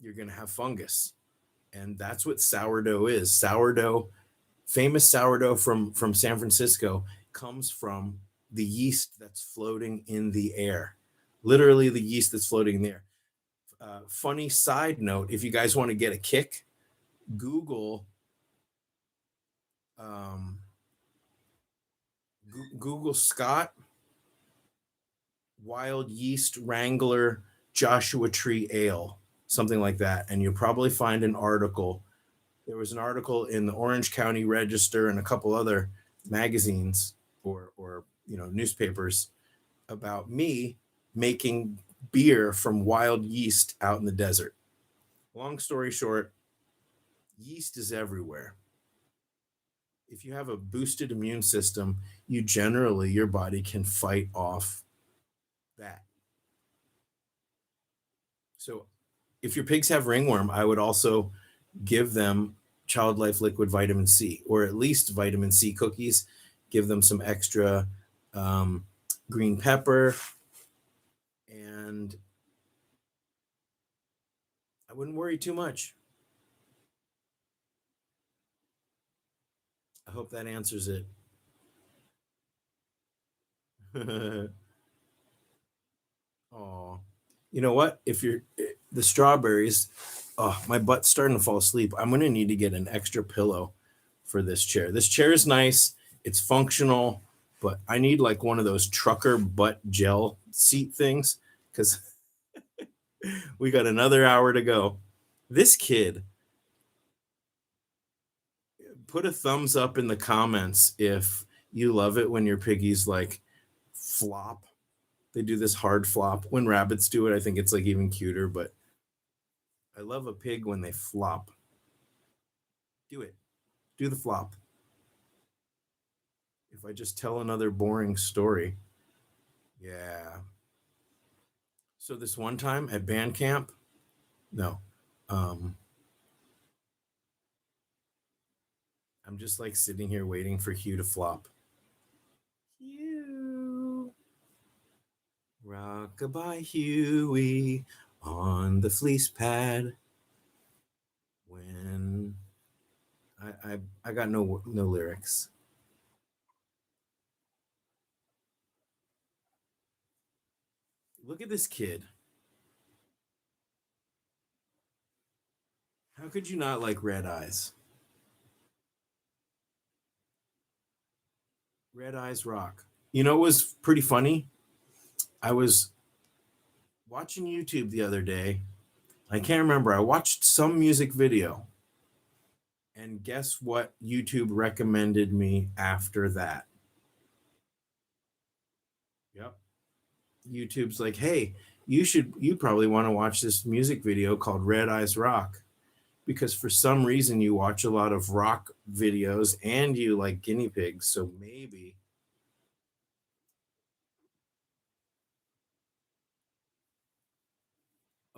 you're going to have fungus. And that's what sourdough is. Famous sourdough from San Francisco comes from the yeast that's floating in the air. Literally the yeast that's floating in the air. Funny side note, if you guys want to get a kick, Google Google Scott Wild Yeast Wrangler Joshua Tree Ale, something like that, and you'll probably find an article. There was an article in the Orange County Register and a couple other magazines or newspapers about me making beer from wild yeast out in the desert. Long story short, yeast is everywhere. If you have a boosted immune system, your body can fight off that. So if your pigs have ringworm, I would also give them Child Life Liquid Vitamin C, or at least vitamin C cookies. Give them some extra green pepper, and I wouldn't worry too much. I hope that answers it. Oh, you know what? If you're the strawberries, oh, my butt's starting to fall asleep. I'm going to need to get an extra pillow for this chair. This chair is nice. It's functional, but I need like one of those trucker butt gel seat things because we got another hour to go. This kid, put a thumbs up in the comments if you love it when your piggies like flop. They do this hard flop. When rabbits do it, I think it's like even cuter, but I love a pig when they flop. Do it. Do the flop. If I just tell another boring story. Yeah. So this one time at band camp, no. I'm just like sitting here waiting for Hugh to flop. Hugh. Rockabye Huey on the fleece pad. When I got no lyrics. Look at this kid. How could you not like red eyes? Red eyes rock. You know, it was pretty funny. I was watching YouTube the other day. I can't remember. I watched some music video. And guess what YouTube recommended me after that? Yep. YouTube's like, "Hey, you probably want to watch this music video called Red Eyes Rock because for some reason you watch a lot of rock videos and you like guinea pigs, so maybe."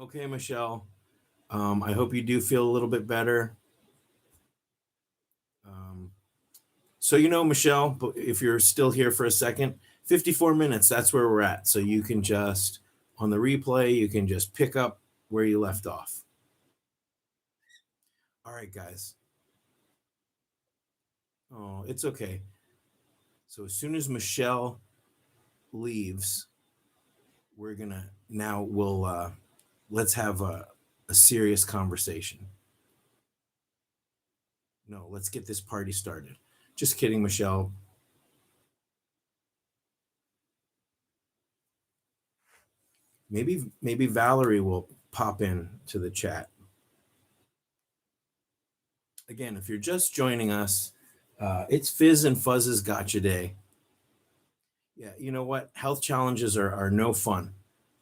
Okay, Michelle. I hope you do feel a little bit better. Um, so, Michelle, if you're still here for a second, 54 minutes, that's where we're at. So you can just, on the replay, you can just pick up where you left off. All right, guys. Oh, it's okay. So as soon as Michelle leaves, we're going to, now let's have a serious conversation. No, let's get this party started. Just kidding, Michelle. Maybe Valerie will pop in to the chat. Again, if you're just joining us, it's Fizz and Fuzz's Gotcha Day. Yeah, you know what? Health challenges are no fun,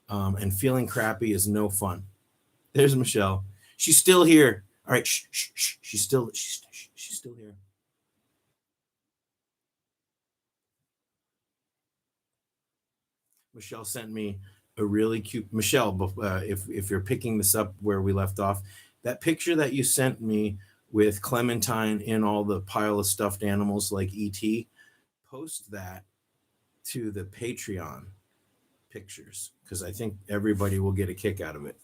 and feeling crappy is no fun. There's Michelle. She's still here. All right, shh, shh, shh. She's still here. Michelle sent me a really cute Michelle. If you're picking this up where we left off, that picture that you sent me with Clementine in all the pile of stuffed animals like ET, post that to the Patreon pictures because I think everybody will get a kick out of it.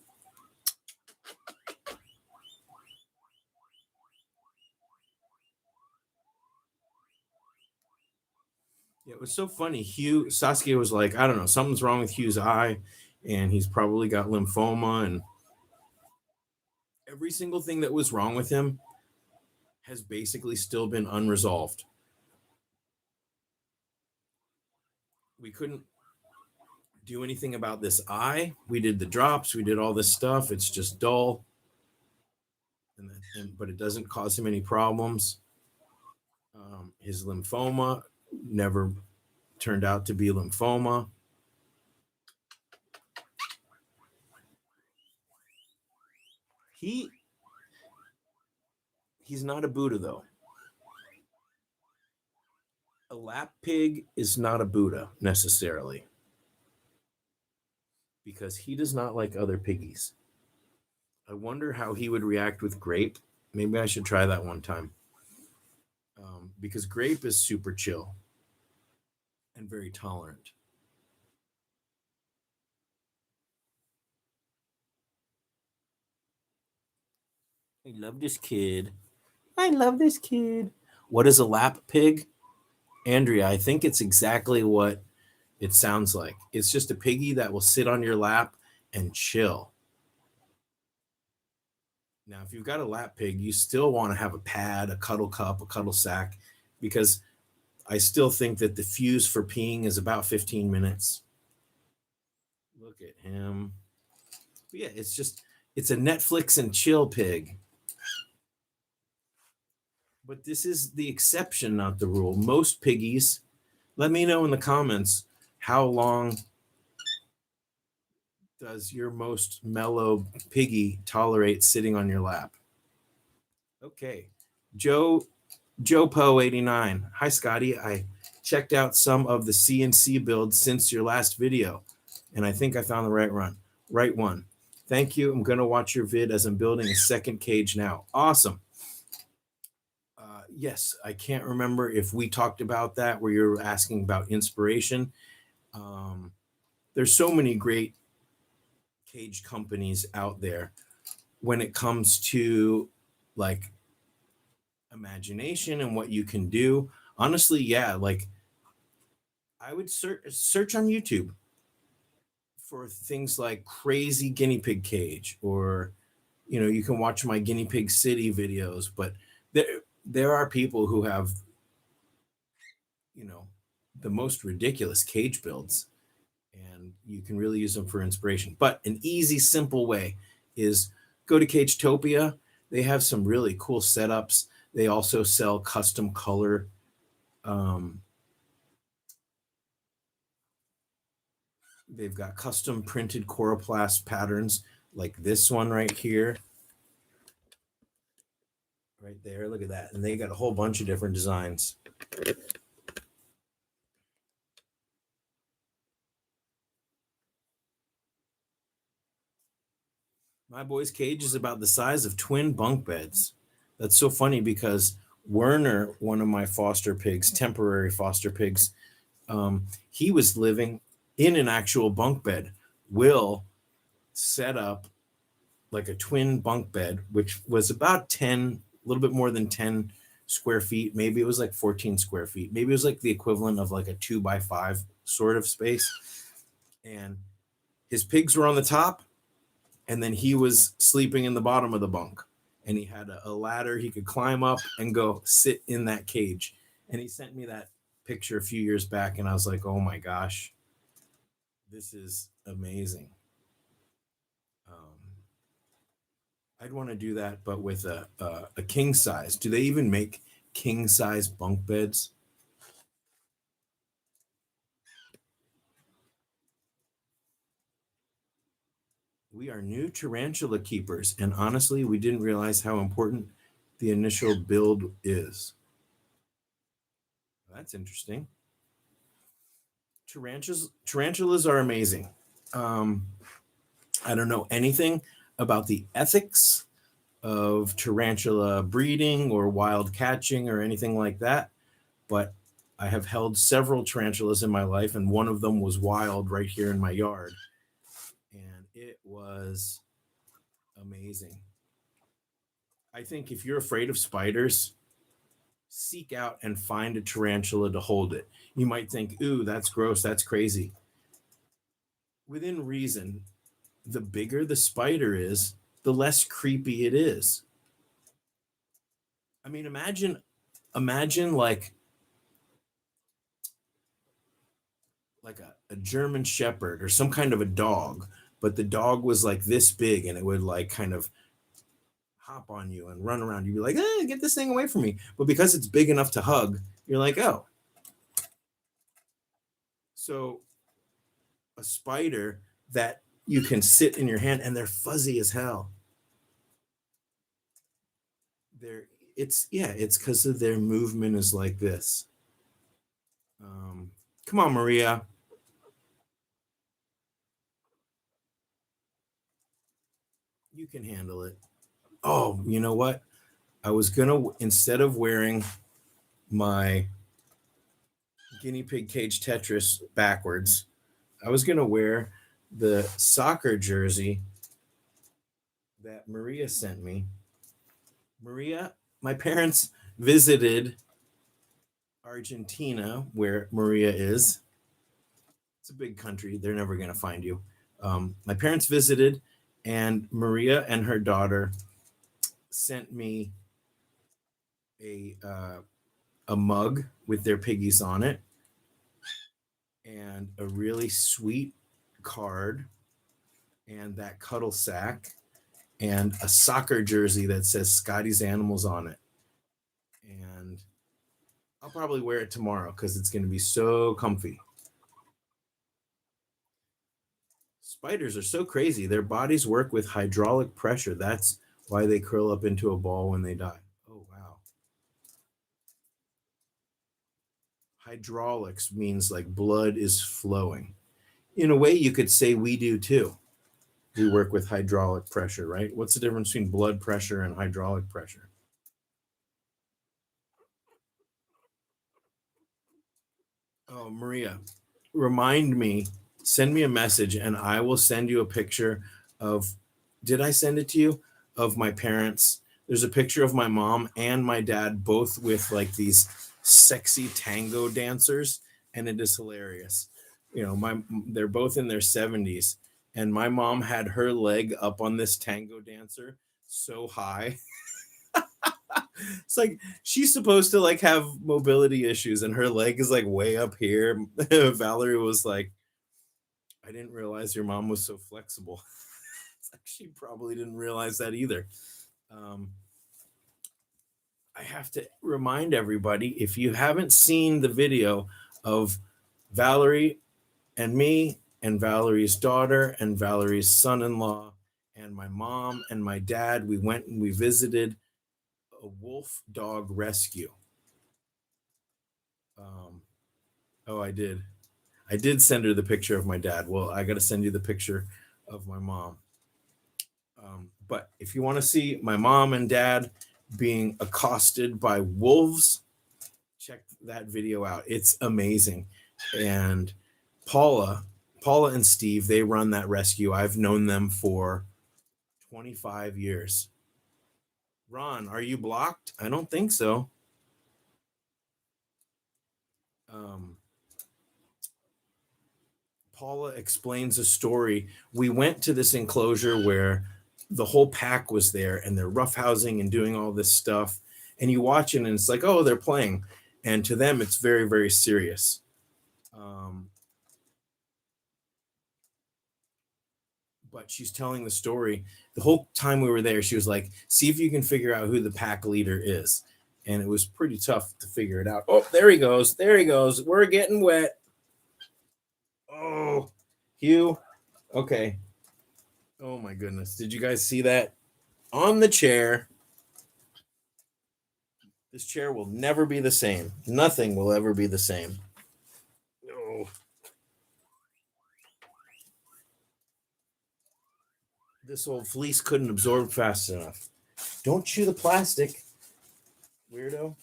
Yeah, it was so funny. Saskia was like, I don't know, something's wrong with Hugh's eye, and he's probably got lymphoma, and every single thing that was wrong with him has basically still been unresolved. We couldn't do anything about this eye. We did the drops, we did all this stuff. It's just dull, but it doesn't cause him any problems. His lymphoma never turned out to be lymphoma. He's not a Buddha though. A lap pig is not a Buddha necessarily because he does not like other piggies. I wonder how he would react with Grape. Maybe I should try that one time. Because Grape is super chill and very tolerant. I love this kid. I love this kid. What is a lap pig? Andrea, I think it's exactly what it sounds like. It's just a piggy that will sit on your lap and chill. Now, if you've got a lap pig, you still want to have a pad, a cuddle cup, a cuddle sack, because I still think that the fuse for peeing is about 15 minutes. Look at him. But yeah, it's a Netflix and chill pig. But this is the exception, not the rule. Most piggies, let me know in the comments how long does your most mellow piggy tolerate sitting on your lap? Okay. Joe Poe 89. Hi Scotty. I checked out some of the CNC builds since your last video, and I think I found the right one. Thank you. I'm gonna watch your vid as I'm building a second cage now. Awesome. Yes, I can't remember if we talked about that where you're asking about inspiration. There's so many great cage companies out there when it comes to like imagination and what you can do. Honestly, yeah, like I would search on YouTube for things like crazy guinea pig cage, or you can watch my guinea pig city videos, but there are people who have the most ridiculous cage builds, and you can really use them for inspiration. But an easy, simple way is go to Cagetopia. They have some really cool setups. They also sell custom color. They've got custom printed coroplast patterns like this one right here. Right there, look at that. And they got a whole bunch of different designs. My boy's cage is about the size of twin bunk beds. That's so funny because Werner, one of my foster pigs, temporary foster pigs, he was living in an actual bunk bed. Will set up like a twin bunk bed, which was about 10, a little bit more than 10 square feet. Maybe it was like 14 square feet. Maybe it was like the equivalent of like a 2x5 sort of space. And his pigs were on the top, and then he was sleeping in the bottom of the bunk. And he had a ladder he could climb up and go sit in that cage. And he sent me that picture a few years back, and I was like, oh my gosh, this is amazing. I'd want to do that, but with a king size. Do they even make king size bunk beds? We are new tarantula keepers, and honestly, we didn't realize how important the initial build is. That's interesting. Tarantulas are amazing. Um, I don't know anything about the ethics of tarantula breeding or wild catching or anything like that, but I have held several tarantulas in my life, and one of them was wild right here in my yard, and it was amazing. I think if you're afraid of spiders, seek out and find a tarantula to hold it. You might think, ooh, that's gross, that's crazy. Within reason, the bigger the spider is, the less creepy it is. I mean, imagine like a German shepherd or some kind of a dog, but the dog was like this big and it would like kind of hop on you and run around. You'd be like, get this thing away from me. But because it's big enough to hug, you're like, oh. So a spider that you can sit in your hand and they're fuzzy as hell. It's because of their movement is like this. Come on, Maria. You can handle it. Oh, you know what? I was gonna, instead of wearing my guinea pig cage Tetris backwards, I was gonna wear the soccer jersey that Maria sent me. Maria, my parents visited Argentina, where Maria is. It's a big country. They're never gonna find you. My parents visited, and Maria and her daughter sent me a uh, a mug with their piggies on it and a really sweet card and that cuddle sack and a soccer jersey that says Scotty's Animals on it. And I'll probably wear it tomorrow because it's going to be so comfy. Spiders are so crazy. Their bodies work with hydraulic pressure. That's why they curl up into a ball when they die. Oh, wow. Hydraulics means like blood is flowing. In a way, you could say we do too. We work with hydraulic pressure, right? What's the difference between blood pressure and hydraulic pressure? Oh, Maria, remind me, send me a message and I will send you a picture of, did I send it to you? Of my parents. There's a picture of my mom and my dad both with like these sexy tango dancers, and it is hilarious. You know, they're both in their 70s, and my mom had her leg up on this tango dancer so high. It's like she's supposed to like have mobility issues and her leg is like way up here. Valerie was like, I didn't realize your mom was so flexible. It's like she probably didn't realize that either. um, I have to remind everybody, if you haven't seen the video of Valerie and me and Valerie's daughter and Valerie's son-in-law and my mom and my dad, we went and we visited a wolf dog rescue. Um, oh, I did. I did send her the picture of my dad. Well, I got to send you the picture of my mom. But if you want to see my mom and dad being accosted by wolves, check that video out. It's amazing. And Paula, Paula and Steve, they run that rescue. I've known them for 25 years. Ron, are you blocked? I don't think so. Um, Paula explains a story. We went to this enclosure where the whole pack was there and they're roughhousing and doing all this stuff. And you watch it and it's like, oh, they're playing. And to them, it's very, very serious. But she's telling the story the whole time we were there, she was like, see if you can figure out who the pack leader is. And it was pretty tough to figure it out. Oh, there he goes. There he goes. We're getting wet. Oh, Hugh. Okay. Oh, my goodness. Did you guys see that? On the chair. This chair will never be the same. Nothing will ever be the same. Oh. This old fleece couldn't absorb fast enough. Don't chew the plastic, weirdo.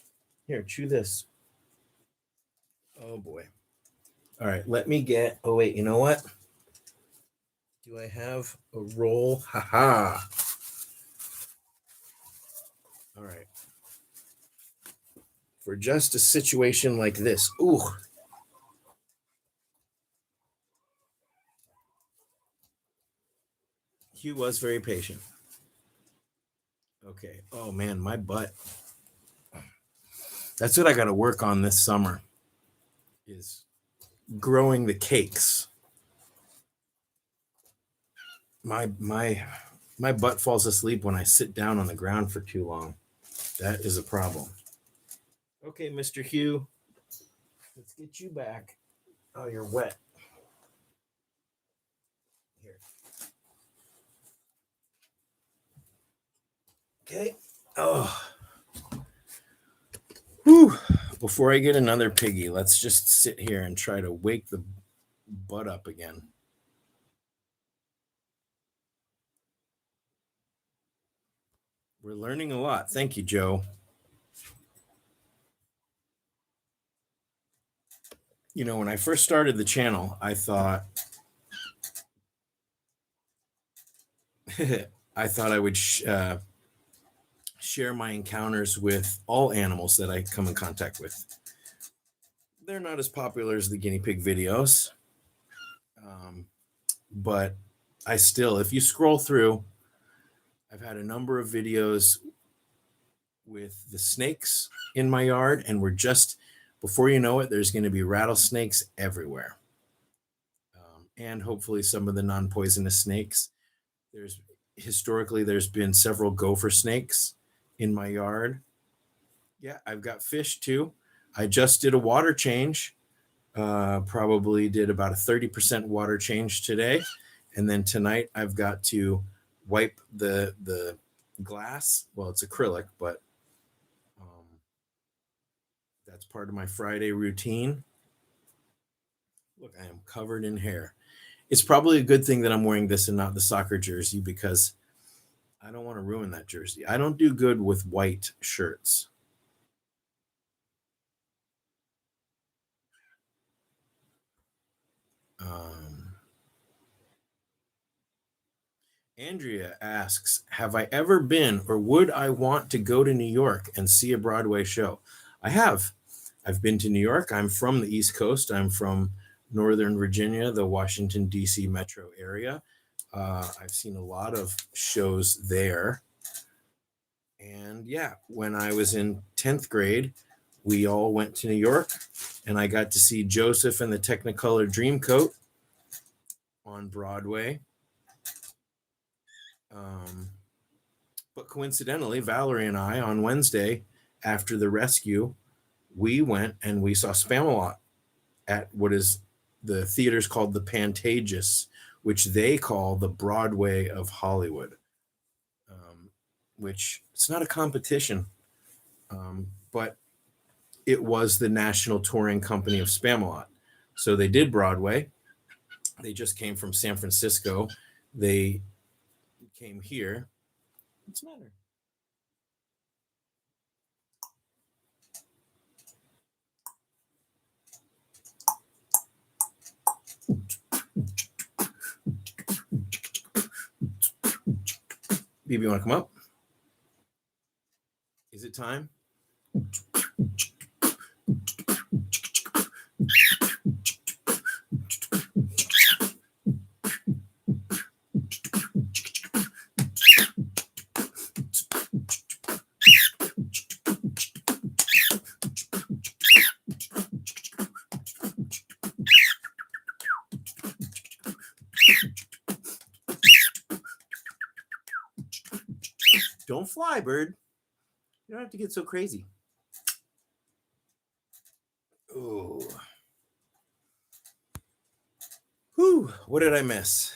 Here, chew this. Oh, boy. All right, let me get... Oh, wait, you know what? Do I have a roll? Ha-ha. All right. For just a situation like this. Ooh. Hugh was very patient. Okay. Oh, man, my butt. That's what I got to work on this summer, is growing the cakes. My butt falls asleep when I sit down on the ground for too long. That is a problem. Okay, Mr. Hugh, let's get you back. Oh, you're wet. Here. Okay. Oh. Whew. Before I get another piggy, let's just sit here and try to wake the butt up again. We're learning a lot. Thank you, Joe. You know, when I first started the channel, I thought I would share my encounters with all animals that I come in contact with. They're not as popular as the guinea pig videos, but I still, if you scroll through, I've had a number of videos with the snakes in my yard, and we're just, before you know it, there's going to be rattlesnakes everywhere. And hopefully some of the non-poisonous snakes. Historically, there's been several gopher snakes in my yard. Yeah, I've got fish too. I just did a water change. Probably did about a 30% water change today. And then tonight I've got to wipe the glass. Well, it's acrylic, but that's part of my Friday routine. Look, I am covered in hair. It's probably a good thing that I'm wearing this and not the soccer jersey, because I don't want to ruin that jersey. I don't do good with white shirts. Andrea asks, have I ever been, or would I want to go to New York and see a Broadway show? I have. I've been to New York. I'm from the East Coast. I'm from Northern Virginia, the Washington, D.C. metro area. I've seen a lot of shows there. And yeah, when I was in 10th grade, we all went to New York, and I got to see Joseph and the Technicolor Dreamcoat on Broadway. But coincidentally, Valerie and I, on Wednesday, after the rescue, we went and we saw Spamalot at what is the theater's called the Pantages, which they call the Broadway of Hollywood, which it's not a competition, but it was the national touring company of Spamalot. So they did Broadway. They just came from San Francisco. They came here. What's the matter? Baby, you want to come up? Is it time? fly, bird. You don't have to get so crazy. Oh. Whew, what did I miss?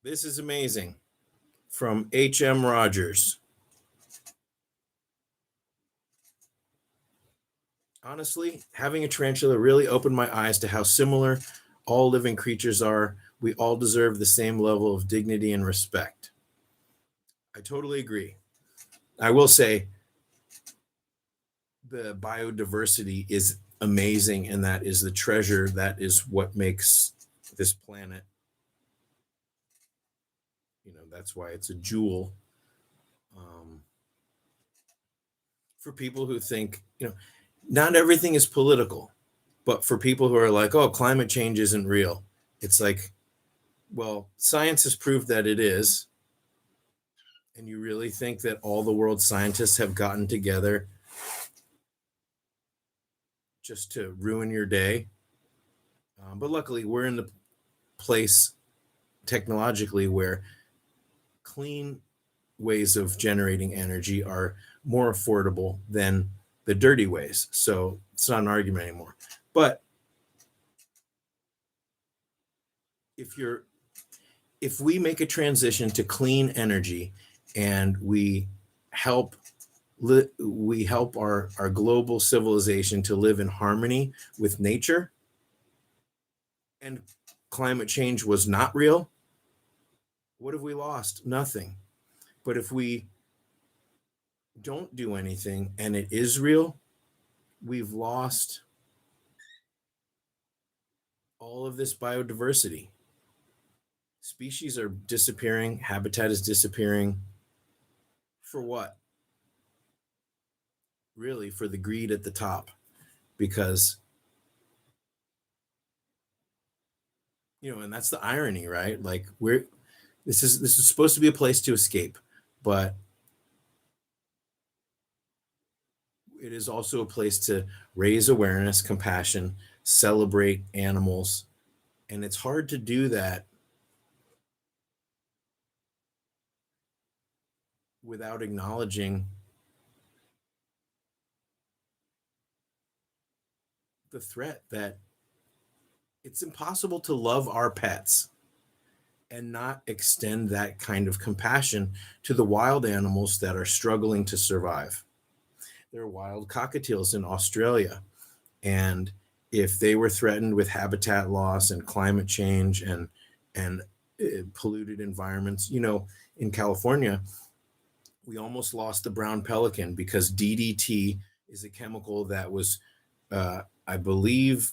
This is amazing. From H.M. Rogers. Honestly, having a tarantula really opened my eyes to how similar all living creatures are. We all deserve the same level of dignity and respect. I totally agree. I will say the biodiversity is amazing, and that is the treasure. That is what makes this planet, that's why it's a jewel. For people who think, not everything is political, but for people who are like, oh, climate change isn't real, it's like, well, science has proved that it is. And you really think that all the world's scientists have gotten together just to ruin your day? But luckily, we're in the place technologically where clean ways of generating energy are more affordable than the dirty ways. So it's not an argument anymore. But if we make a transition to clean energy and we help our global civilization to live in harmony with nature, and climate change was not real, what have we lost? Nothing. But if we don't do anything and it is real, we've lost all of this biodiversity. Species are disappearing, habitat is disappearing. For what? Really, for the greed at the top. Because, and that's the irony, right? Like this is supposed to be a place to escape, but it is also a place to raise awareness, compassion, celebrate animals. And it's hard to do that without acknowledging the threat that it's impossible to love our pets and not extend that kind of compassion to the wild animals that are struggling to survive. There are wild cockatiels in Australia, and if they were threatened with habitat loss and climate change and polluted environments, in California, we almost lost the brown pelican because DDT is a chemical that was, I believe,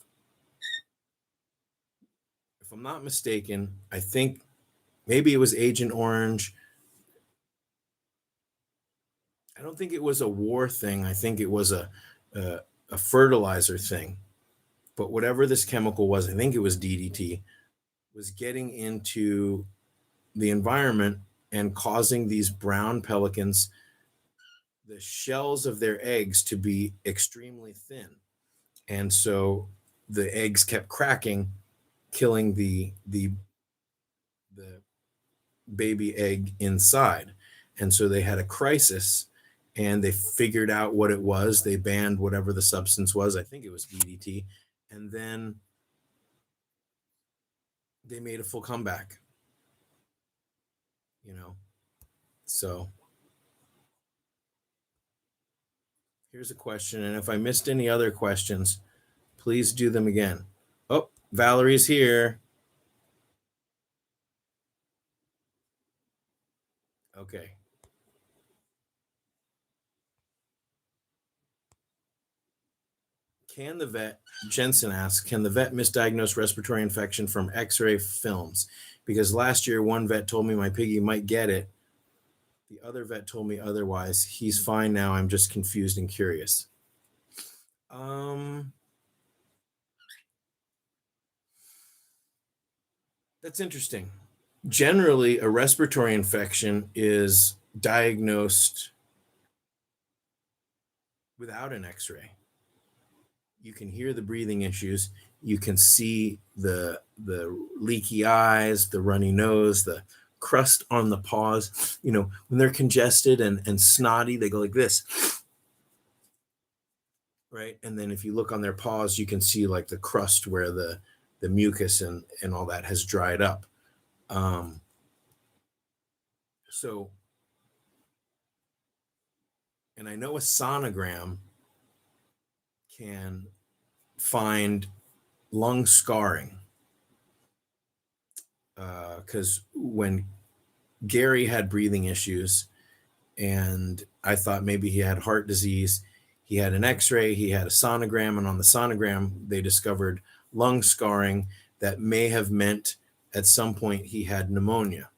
if I'm not mistaken, I think maybe it was Agent Orange. I don't think it was a war thing. I think it was a fertilizer thing. But whatever this chemical was, I think it was DDT, was getting into the environment and causing these brown pelicans, the shells of their eggs, to be extremely thin. And so the eggs kept cracking, killing the baby egg inside. And so they had a crisis and they figured out what it was. They banned whatever the substance was. I think it was DDT. And then they made a full comeback, So here's a question. And if I missed any other questions, please do them again. Oh, Valerie's here. Okay. Jensen asks, can the vet misdiagnose respiratory infection from x-ray films? Because last year, one vet told me my piggy might get it. The other vet told me otherwise. He's fine now. I'm just confused and curious. That's interesting. Generally, a respiratory infection is diagnosed without an x-ray. You can hear the breathing issues. You can see the leaky eyes, the runny nose, the crust on the paws. When they're congested and snotty, they go like this, right? And then if you look on their paws, you can see like the crust where the mucus and all that has dried up. So, and I know a sonogram can find lung scarring, because when Gary had breathing issues and I thought maybe he had heart disease, he had an x-ray, he had a sonogram, and on the sonogram they discovered lung scarring that may have meant at some point he had pneumonia.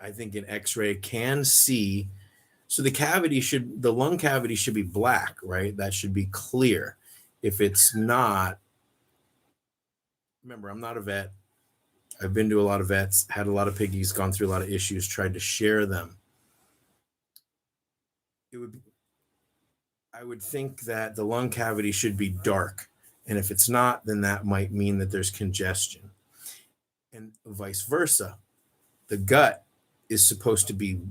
I think an x-ray can see, so the lung cavity should be black, right? That should be clear. If it's not, remember, I'm not a vet. I've been to a lot of vets, had a lot of piggies, gone through a lot of issues, tried to share them. I would think that the lung cavity should be dark. And if it's not, then that might mean that there's congestion. And vice versa. The gut is supposed to be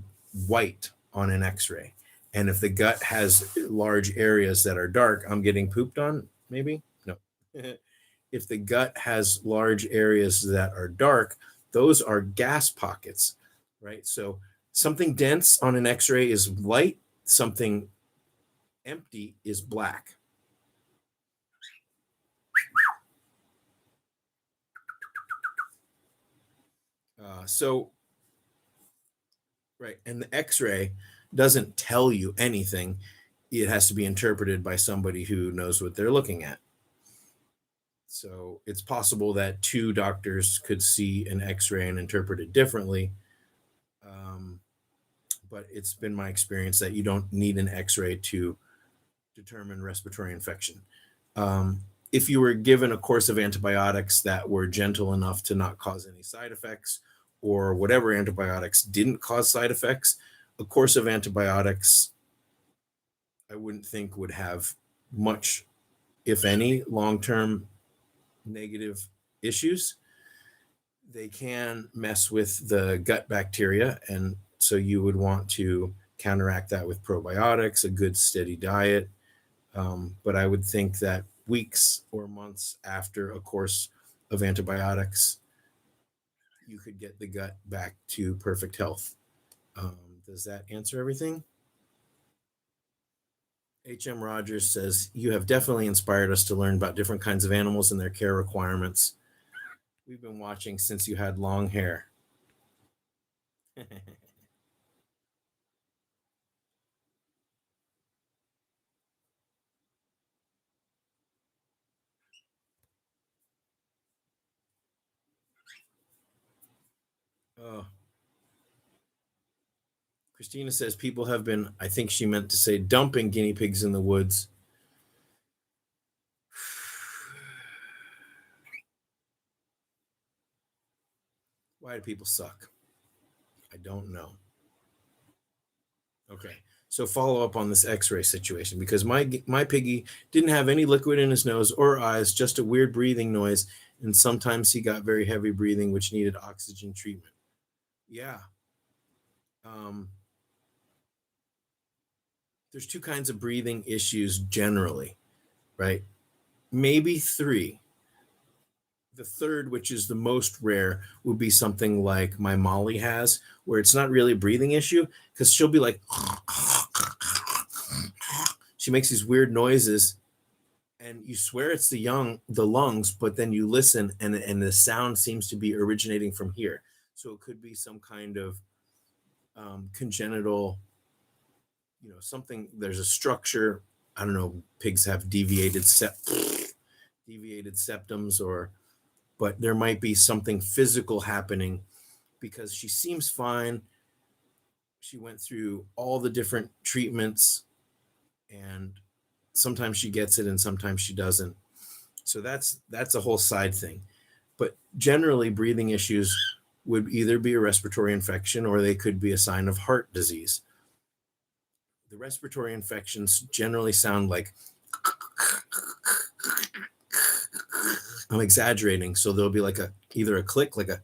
white on an x-ray. And if the gut has large areas that are dark, I'm getting pooped on, maybe? No. If the gut has large areas that are dark, those are gas pockets, right? So something dense on an x-ray is light, something empty is black. Right. And the x-ray doesn't tell you anything. It has to be interpreted by somebody who knows what they're looking at. So it's possible that two doctors could see an x-ray and interpret it differently. But it's been my experience that you don't need an x-ray to determine respiratory infection. If you were given a course of antibiotics that were gentle enough to not cause any side effects, or whatever antibiotics didn't cause side effects, a course of antibiotics I wouldn't think would have much, if any, long-term negative issues. They can mess with the gut bacteria, and so you would want to counteract that with probiotics, a good steady diet. But I would think that weeks or months after a course of antibiotics, you could get the gut back to perfect health. Does that answer everything? H.M. Rogers says, you have definitely inspired us to learn about different kinds of animals and their care requirements. We've been watching since you had long hair. Oh. Christina says people have been, I think she meant to say, dumping guinea pigs in the woods. Why do people suck? I don't know. Okay, so follow up on this x-ray situation, because my piggy didn't have any liquid in his nose or eyes, just a weird breathing noise, and sometimes he got very heavy breathing, which needed oxygen treatment. Yeah. There's two kinds of breathing issues generally, right? Maybe three. The third, which is the most rare, would be something like my Molly has, where it's not really a breathing issue, because she'll be like, she makes these weird noises, and you swear it's the lungs, but then you listen, and the sound seems to be originating from here. So it could be some kind of congenital, something. There's a structure. I don't know. Pigs have deviated septums, but there might be something physical happening, because she seems fine. She went through all the different treatments, and sometimes she gets it and sometimes she doesn't. So that's a whole side thing. But generally, breathing issues would either be a respiratory infection or they could be a sign of heart disease. the respiratory infections generally sound like, I'm exaggerating. So there'll be like either a click, like a,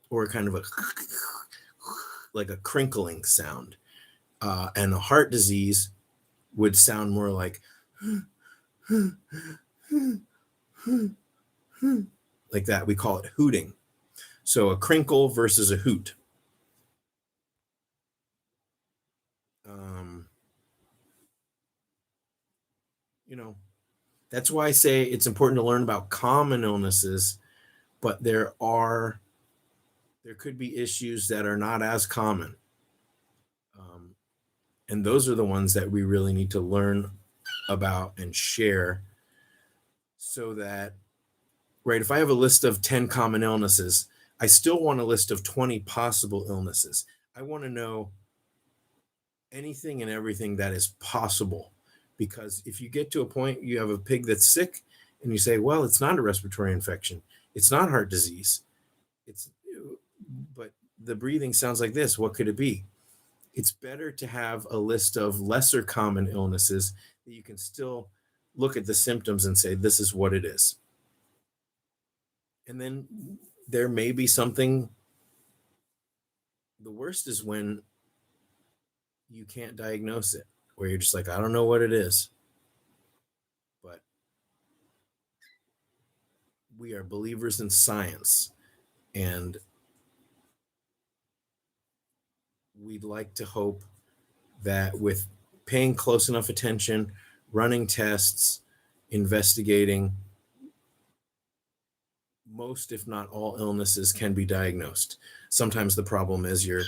or kind of like a crinkling sound. And a heart disease would sound more like that. We call it hooting. So a crinkle versus a hoot. That's why I say it's important to learn about common illnesses, but there could be issues that are not as common. And those are the ones that we really need to learn about and share, so that, right, if I have a list of 10 common illnesses, I still want a list of 20 possible illnesses. I want to know anything and everything that is possible, because if you get to a point, you have a pig that's sick and you say, well, it's not a respiratory infection, it's not heart disease, but the breathing sounds like this, what could it be? It's better to have a list of lesser common illnesses that you can still look at the symptoms and say, this is what it is. And then there may be something. The worst is when you can't diagnose it, where you're just like, I don't know what it is. But we are believers in science, and we'd like to hope that with paying close enough attention, running tests, investigating, most, if not all, illnesses can be diagnosed. Sometimes the problem is your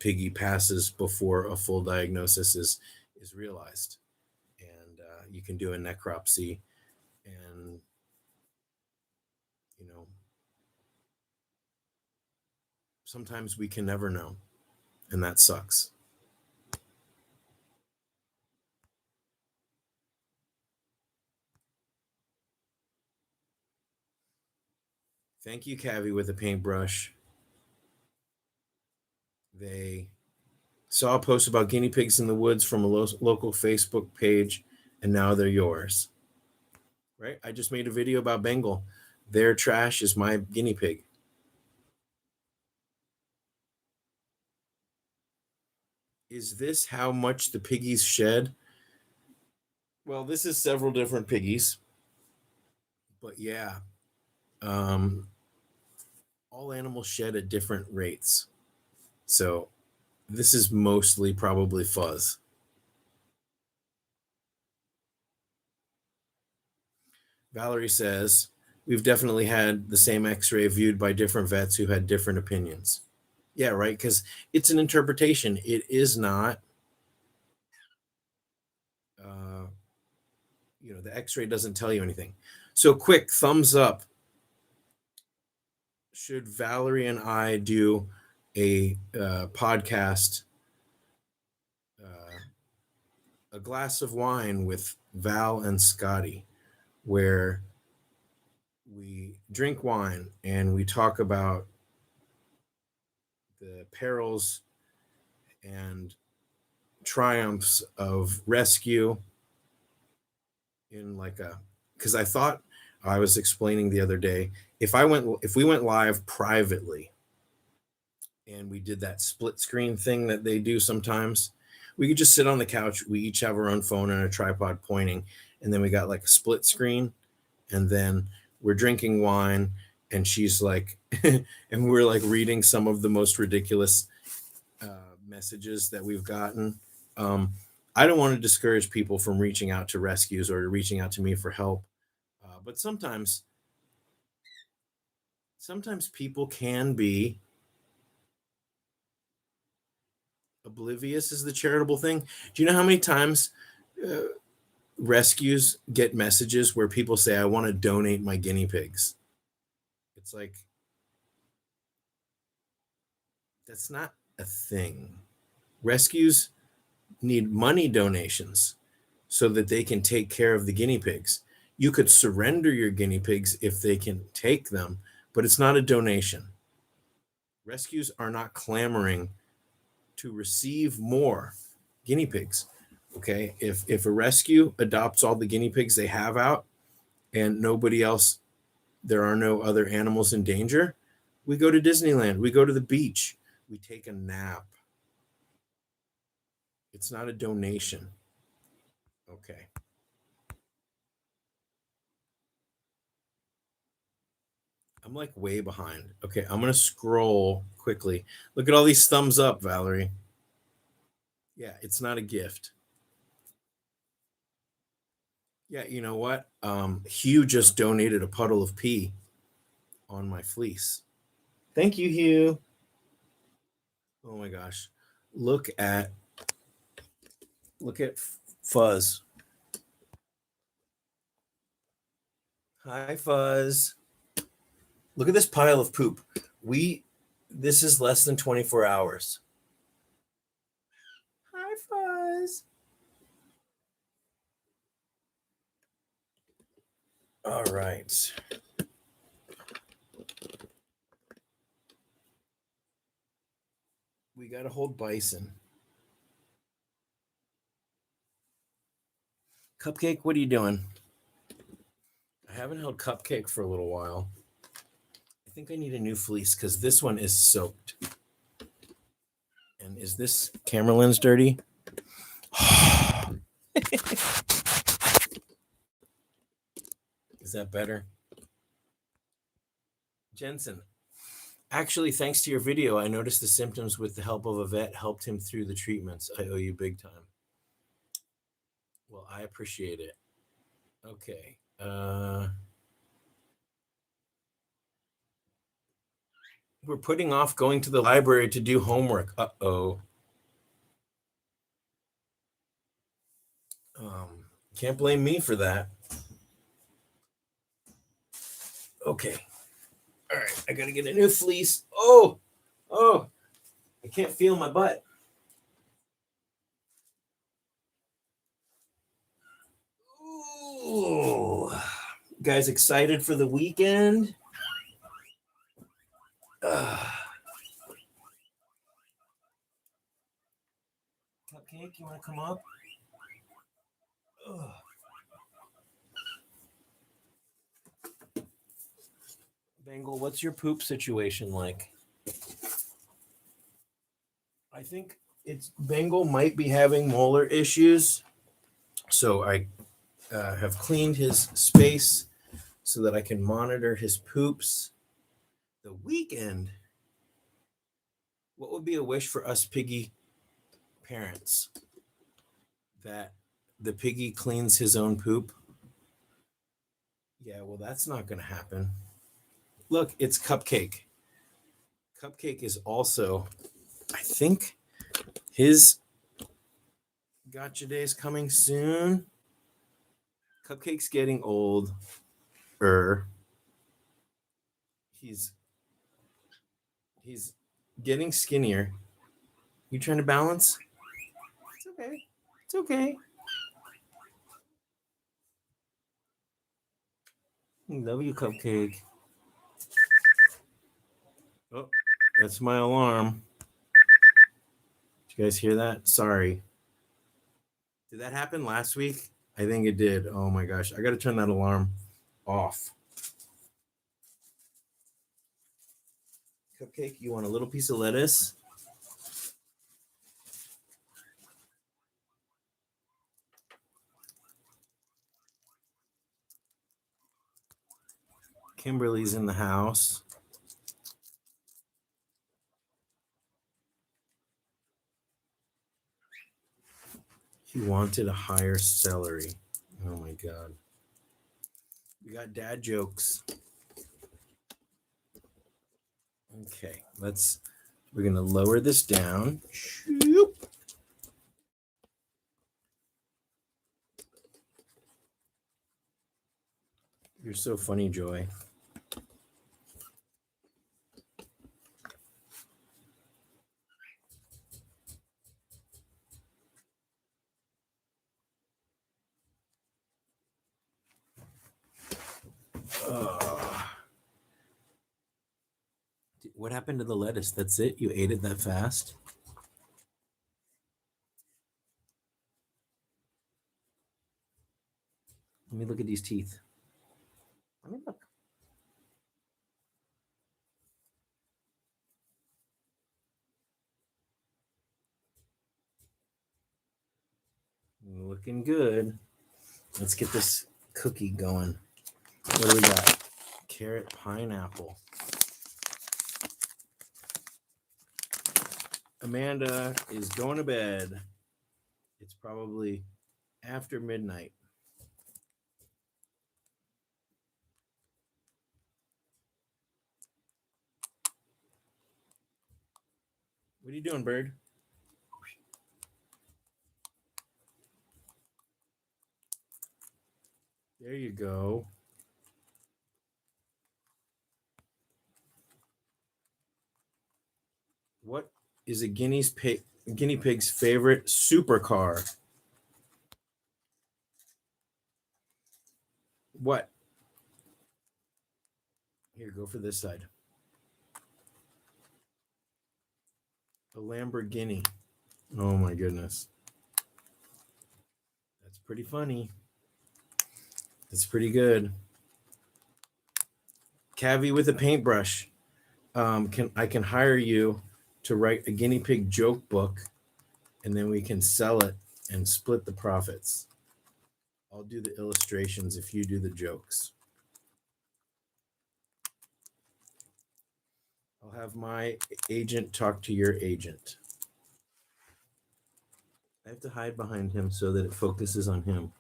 piggy passes before a full diagnosis is realized, and you can do a necropsy, and sometimes we can never know, and that sucks. Thank you, Cavi, with a paintbrush. They saw a post about guinea pigs in the woods from a local Facebook page, and now they're yours. Right? I just made a video about Bengal. Their trash is my guinea pig. Is this how much the piggies shed? Well, this is several different piggies. But yeah, all animals shed at different rates. So this is mostly probably Fuzz. Valerie says, we've definitely had the same x-ray viewed by different vets who had different opinions. Yeah, right, because it's an interpretation. It is not, the x-ray doesn't tell you anything. So quick thumbs up. Should Valerie and I do a podcast, a glass of wine with Val and Scotty, where we drink wine and we talk about the perils and triumphs of rescue in because I thought, I was explaining the other day, if we went live privately and we did that split screen thing that they do sometimes, we could just sit on the couch. We each have our own phone and a tripod pointing, and then we got like a split screen, and then we're drinking wine, and she's like, and we're like reading some of the most ridiculous messages that we've gotten. I don't want to discourage people from reaching out to rescues or reaching out to me for help. But sometimes people can be oblivious, is the charitable thing. Do you know how many times rescues get messages where people say, I want to donate my guinea pigs? It's like, that's not a thing. Rescues need money donations so that they can take care of the guinea pigs. You could surrender your guinea pigs if they can take them, but it's not a donation. Rescues are not clamoring to receive more guinea pigs. Okay, if a rescue adopts all the guinea pigs they have out and nobody else, there are no other animals in danger, we go to Disneyland, we go to the beach, we take a nap. It's not a donation. Okay. I'm like way behind. Okay, I'm gonna scroll quickly. Look at all these thumbs up, Valerie. Yeah, it's not a gift. Yeah, you know what? Hugh just donated a puddle of pee on my fleece. Thank you, Hugh. Oh my gosh. Look at Fuzz. Hi, Fuzz. Look at this pile of poop. This is less than 24 hours. Hi, Fuzz. All right. We got to hold Bison. Cupcake, what are you doing? I haven't held Cupcake for a little while. I think I need a new fleece because this one is soaked. And is this camera lens dirty? Is that better? Jensen, actually, thanks to your video, I noticed the symptoms with the help of a vet helped him through the treatments. I owe you big time. Well, I appreciate it. Okay. We're putting off going to the library to do homework. Uh-oh. Can't blame me for that. Okay. All right. I got to get a new fleece. Oh, I can't feel my butt. Ooh. Guys, excited for the weekend? Cupcake, you want to come up? Bengal, what's your poop situation like? I think Bengal might be having molar issues. So I have cleaned his space so that I can monitor his poops. The weekend. What would be a wish for us Piggy parents? That the Piggy cleans his own poop? Yeah, well, that's not going to happen. Look, it's Cupcake. Cupcake is also, I think, his gotcha day is coming soon. Cupcake's getting old. He's getting skinnier. You trying to balance? It's okay. It's okay. I love you, Cupcake. Oh, that's my alarm. Did you guys hear that? Sorry. Did that happen last week? I think it did. Oh my gosh. I got to turn that alarm off. Cupcake, you want a little piece of lettuce? Kimberly's in the house. He wanted a higher celery. Oh my God. We got dad jokes. Okay, we're going to lower this down. Shoop. You're so funny, Joy. What happened to the lettuce? That's it? You ate it that fast? Let me look at these teeth. Let me look. Looking good. Let's get this cookie going. What do we got? Carrot pineapple. Amanda is going to bed. It's probably after midnight. What are you doing, bird? There you go. What is a guinea pig's favorite supercar? What? Here, go for this side. A Lamborghini. Oh my goodness. That's pretty funny. That's pretty good. Cavi with a paintbrush. I can hire you to write a guinea pig joke book, and then we can sell it and split the profits. I'll do the illustrations if you do the jokes. I'll have my agent talk to your agent. I have to hide behind him so that it focuses on him.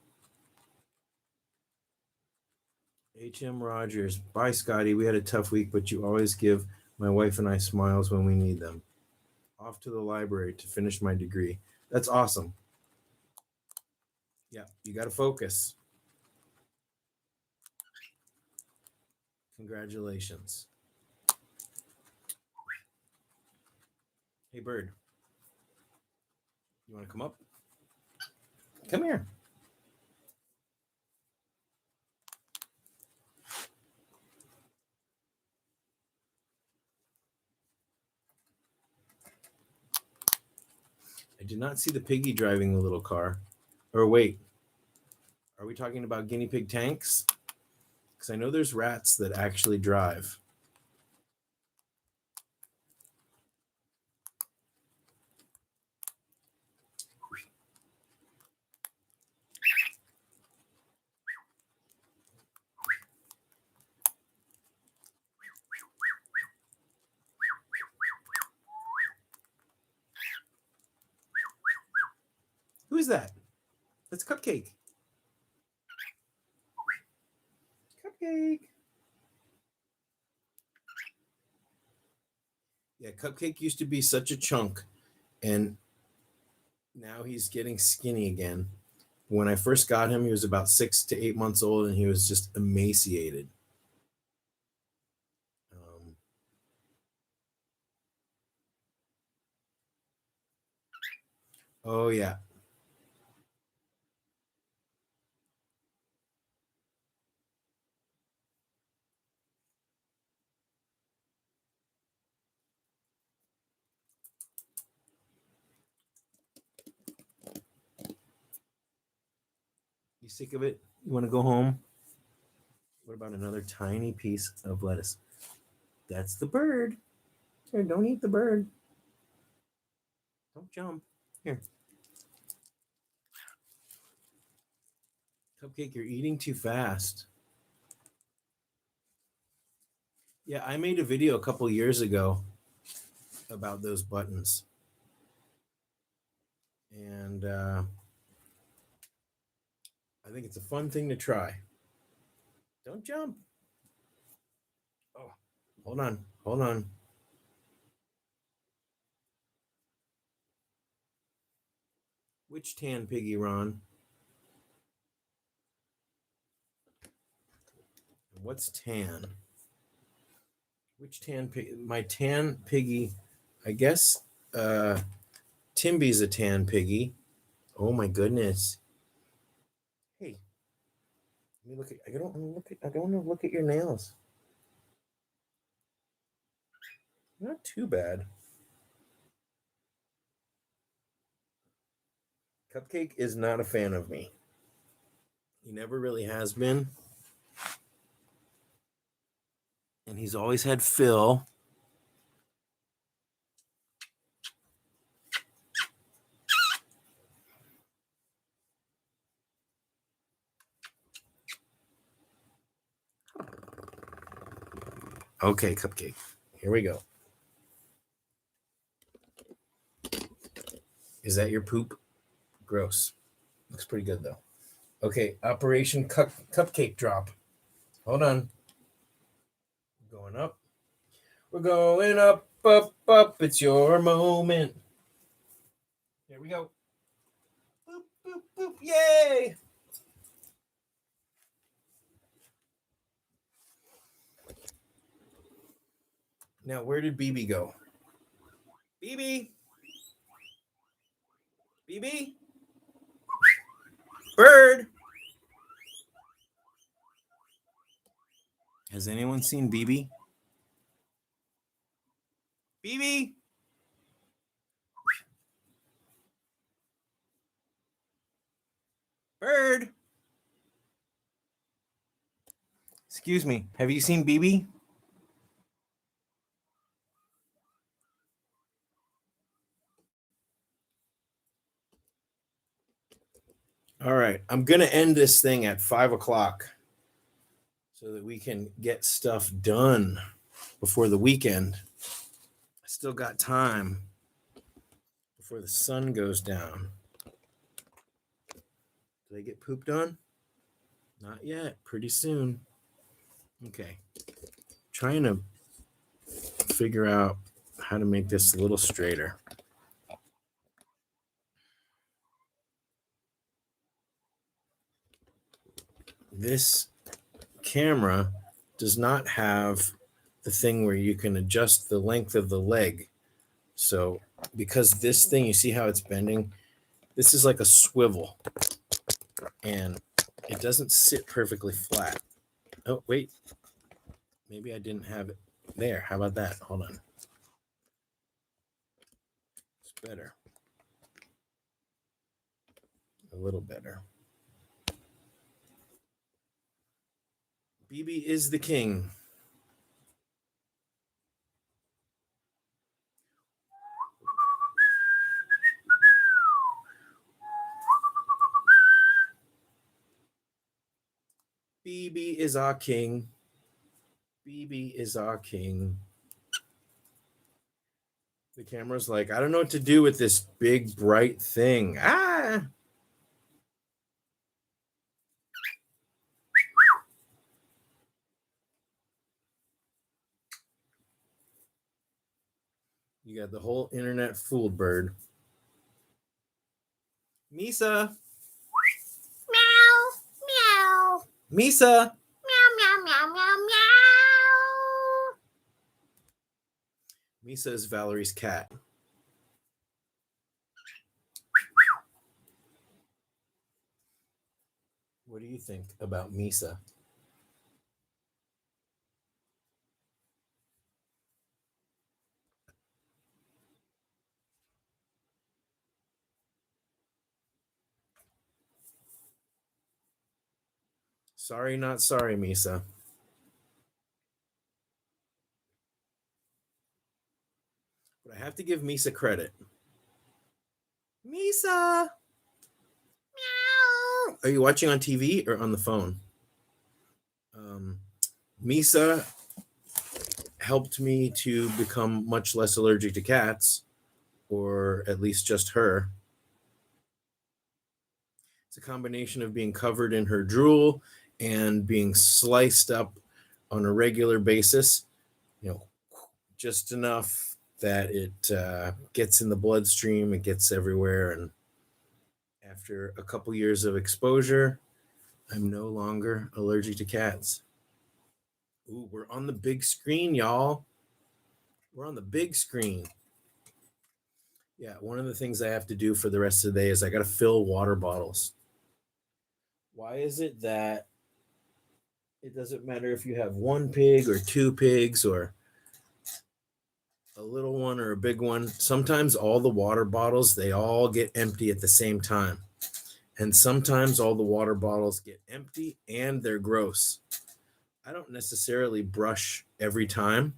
H.M. Rogers. Bye, Scotty. We had a tough week, but you always give my wife and I smiles when we need them. Off to the library to finish my degree. That's awesome. Yeah, you got to focus. Congratulations. Hey, bird. You want to come up? Come here. I did not see the piggy driving the little car. Or wait, are we talking about guinea pig tanks? Because I know there's rats that actually drive. Who is that? That's Cupcake. Cupcake. Yeah, Cupcake used to be such a chunk, and now he's getting skinny again. When I first got him, he was about 6 to 8 months old, and he was just emaciated. Oh yeah. You sick of it? You want to go home? What about another tiny piece of lettuce? That's the bird. Here, don't eat the bird. Don't jump. Here. Cupcake, you're eating too fast. Yeah, I made a video a couple years ago about those buttons. And I think it's a fun thing to try. Don't jump. Oh, hold on. Hold on. Which tan piggy, Ron? What's tan? Which tan pig? My tan piggy, I guess Timby's a tan piggy. Oh my goodness. Hey, let me look at I don't want to look at your nails. Not too bad. Cupcake is not a fan of me. He never really has been. And he's always had Phil. Okay, Cupcake. Here we go. Is that your poop? Gross. Looks pretty good, though. Okay, Operation Cupcake Drop. Hold on. Going up. We're going up, up, up. It's your moment. Here we go. Boop, boop, boop. Yay! Now, where did BB go? BB? BB? Bird! Has anyone seen BB? BB? Bird! Excuse me. Have you seen BB? All right. I'm going to end this thing at 5 o'clock so that we can get stuff done before the weekend. I still got time before the sun goes down. Did I get pooped on? Not yet. Pretty soon. Okay. Trying to figure out how to make this a little straighter. This camera does not have the thing where you can adjust the length of the leg. So because this thing, you see how it's bending? This is like a swivel. And it doesn't sit perfectly flat. Oh, wait. Maybe I didn't have it there. How about that? Hold on. It's better. A little better. BB is the king. BB is our king. BB is our king. The camera's like, I don't know what to do with this big, bright thing. Ah! You got the whole internet fooled, bird. Misa. Meow, meow. Misa. Meow, meow, meow, meow, meow. Misa is Valerie's cat. What do you think about Misa? Sorry, not sorry, Misa. But I have to give Misa credit. Misa! Meow. Are you watching on TV or on the phone? Misa helped me to become much less allergic to cats, or at least just her. It's a combination of being covered in her drool and being sliced up on a regular basis, just enough that it gets in the bloodstream, it gets everywhere. And after a couple years of exposure, I'm no longer allergic to cats. Ooh, we're on the big screen, y'all. We're on the big screen. Yeah, one of the things I have to do for the rest of the day is I got to fill water bottles. Why is it that it doesn't matter if you have one pig or two pigs or a little one or a big one? Sometimes all the water bottles, they all get empty at the same time. And sometimes all the water bottles get empty and they're gross. I don't necessarily brush every time,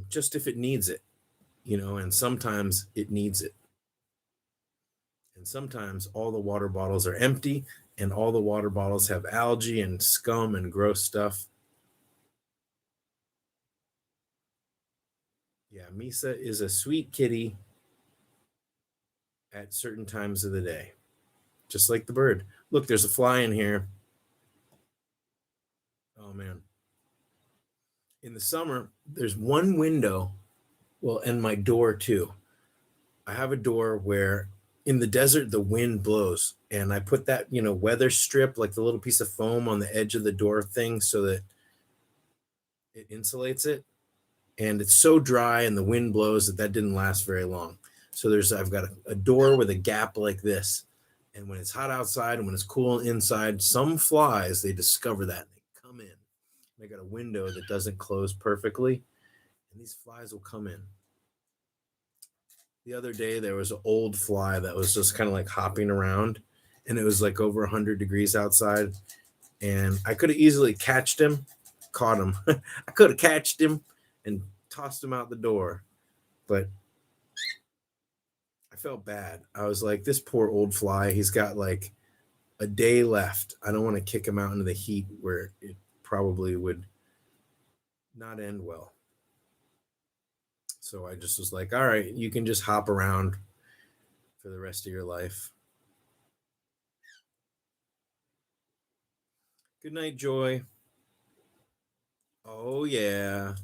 just if it needs it, and sometimes it needs it. And sometimes all the water bottles are empty and all the water bottles have algae and scum and gross stuff. Yeah, Misa is a sweet kitty at certain times of the day, just like the bird. Look, there's a fly in here. Oh, man. In the summer, there's one window, well, and my door too. I have a door where in the desert, the wind blows, and I put that, weather strip, like the little piece of foam on the edge of the door thing so that it insulates it. And it's so dry and the wind blows that didn't last very long. So I've got a door with a gap like this. And when it's hot outside and when it's cool inside, some flies, they discover that and they come in. They got a window that doesn't close perfectly, and these flies will come in. The other day, there was an old fly that was just kind of like hopping around, and it was like over 100 degrees outside, and I could have easily caught him. I could have catched him and tossed him out the door, but I felt bad. I was like, this poor old fly, he's got like a day left. I don't want to kick him out into the heat where it probably would not end well. So I just was like, all right, you can just hop around for the rest of your life. Good night, Joy. Oh, yeah.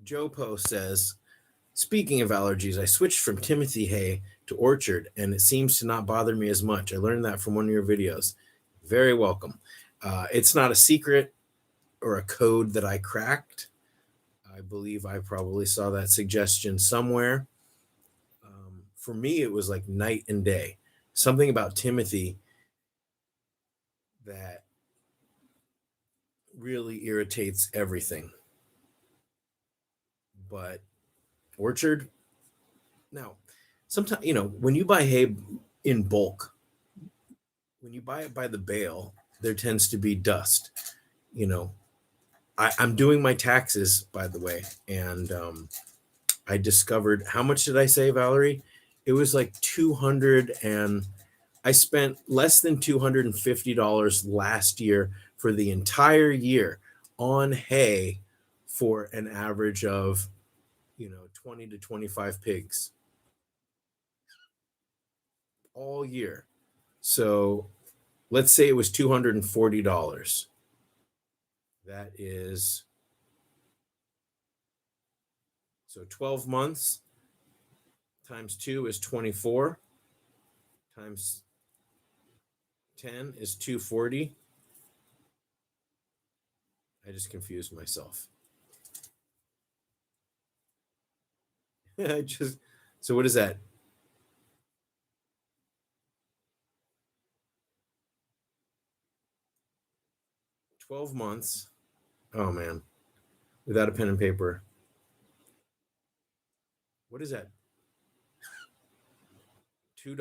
Joe Post says, speaking of allergies, I switched from Timothy hay to orchard, and it seems to not bother me as much. I learned that from one of your videos. Very welcome. It's not a secret or a code that I cracked. I believe I probably saw that suggestion somewhere. For me, it was like night and day. Something about Timothy that really irritates everything. But orchard, now, sometimes, when you buy hay in bulk, when you buy it by the bale, there tends to be dust. I'm doing my taxes, by the way, and I discovered, how much did I say, Valerie? It was like 200, and I spent less than $250 last year for the entire year on hay for an average of 20 to 25 pigs all year. So let's say it was $240. That is, so 12 months times 2 is 24, times 10 is 240. I just confused myself. So what is that? $12 months. Oh man, without a pen and paper. What is that? $2,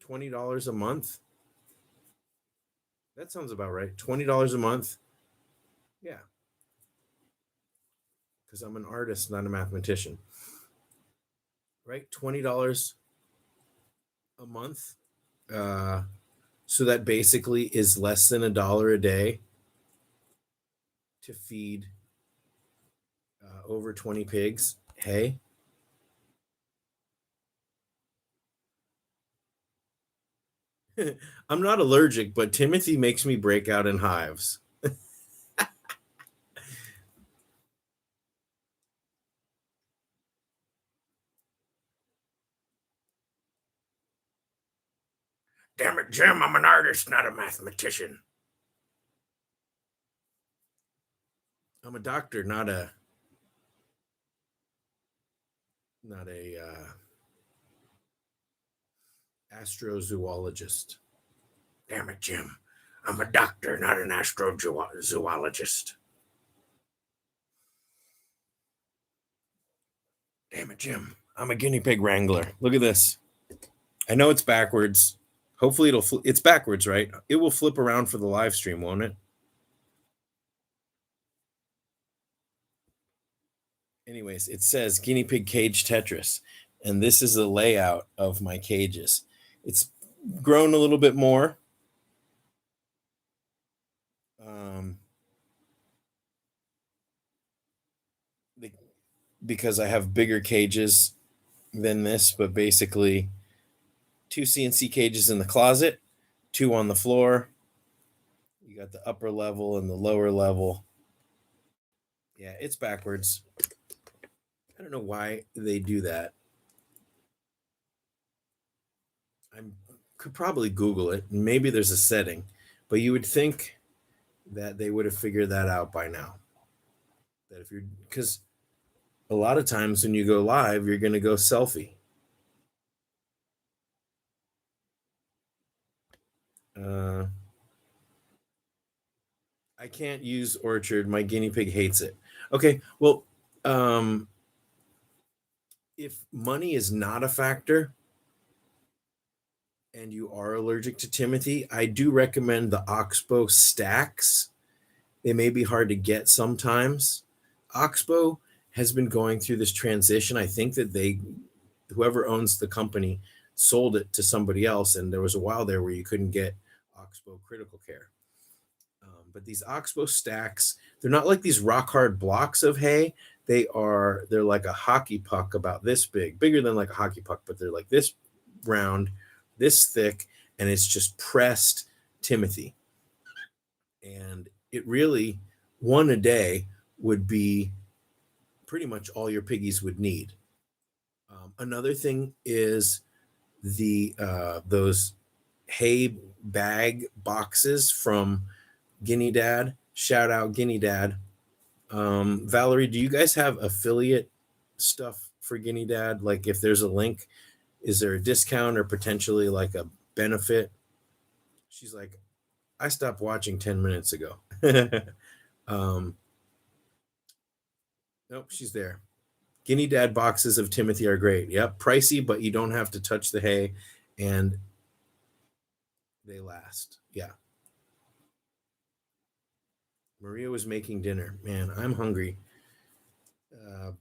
$20 a month. That sounds about right. $20 a month. Yeah. Because I'm an artist, not a mathematician. Right? $20 a month. So that basically is less than $1 a day to feed over 20 pigs hay. I'm not allergic, but Timothy makes me break out in hives. Damn it, Jim, I'm an artist, not a mathematician. I'm a doctor, not a astrozoologist. Damn it, Jim. I'm a doctor, not an astrozoologist. Damn it, Jim. I'm a guinea pig wrangler. Look at this. I know it's backwards. Hopefully it's backwards, right? It will flip around for the live stream, won't it? Anyways, it says guinea pig cage Tetris. And this is the layout of my cages. It's grown a little bit more. Because I have bigger cages than this, but basically 2 CNC cages in the closet, 2 on the floor. You got the upper level and the lower level. Yeah, it's backwards. I don't know why they do that. I could probably Google it. Maybe there's a setting, but you would think that they would have figured that out by now. That if you're, because a lot of times when you go live, you're going to go selfie. I can't use Orchard. My guinea pig hates it. Okay, well, if money is not a factor and you are allergic to Timothy, I do recommend the Oxbow stacks. They may be hard to get sometimes. Oxbow has been going through this transition. I think that whoever owns the company sold it to somebody else, and there was a while there where you couldn't get Oxbow Critical Care. But these Oxbow stacks, they're not like these rock hard blocks of hay. They're like a hockey puck about this big, bigger than like a hockey puck, but they're like this round, this thick, and it's just pressed Timothy. And it really, one a day would be pretty much all your piggies would need. Another thing is those hay bag boxes from Guinea Dad. Shout out Guinea Dad. Valerie, do you guys have affiliate stuff for Guinea Dad? Like if there's a link, is there a discount or potentially like a benefit? She's like, I stopped watching 10 minutes ago. Nope, she's there. Guinea Dad boxes of Timothy are great. Yep, pricey, but you don't have to touch the hay and they last. Yeah. Maria was making dinner. Man, I'm hungry.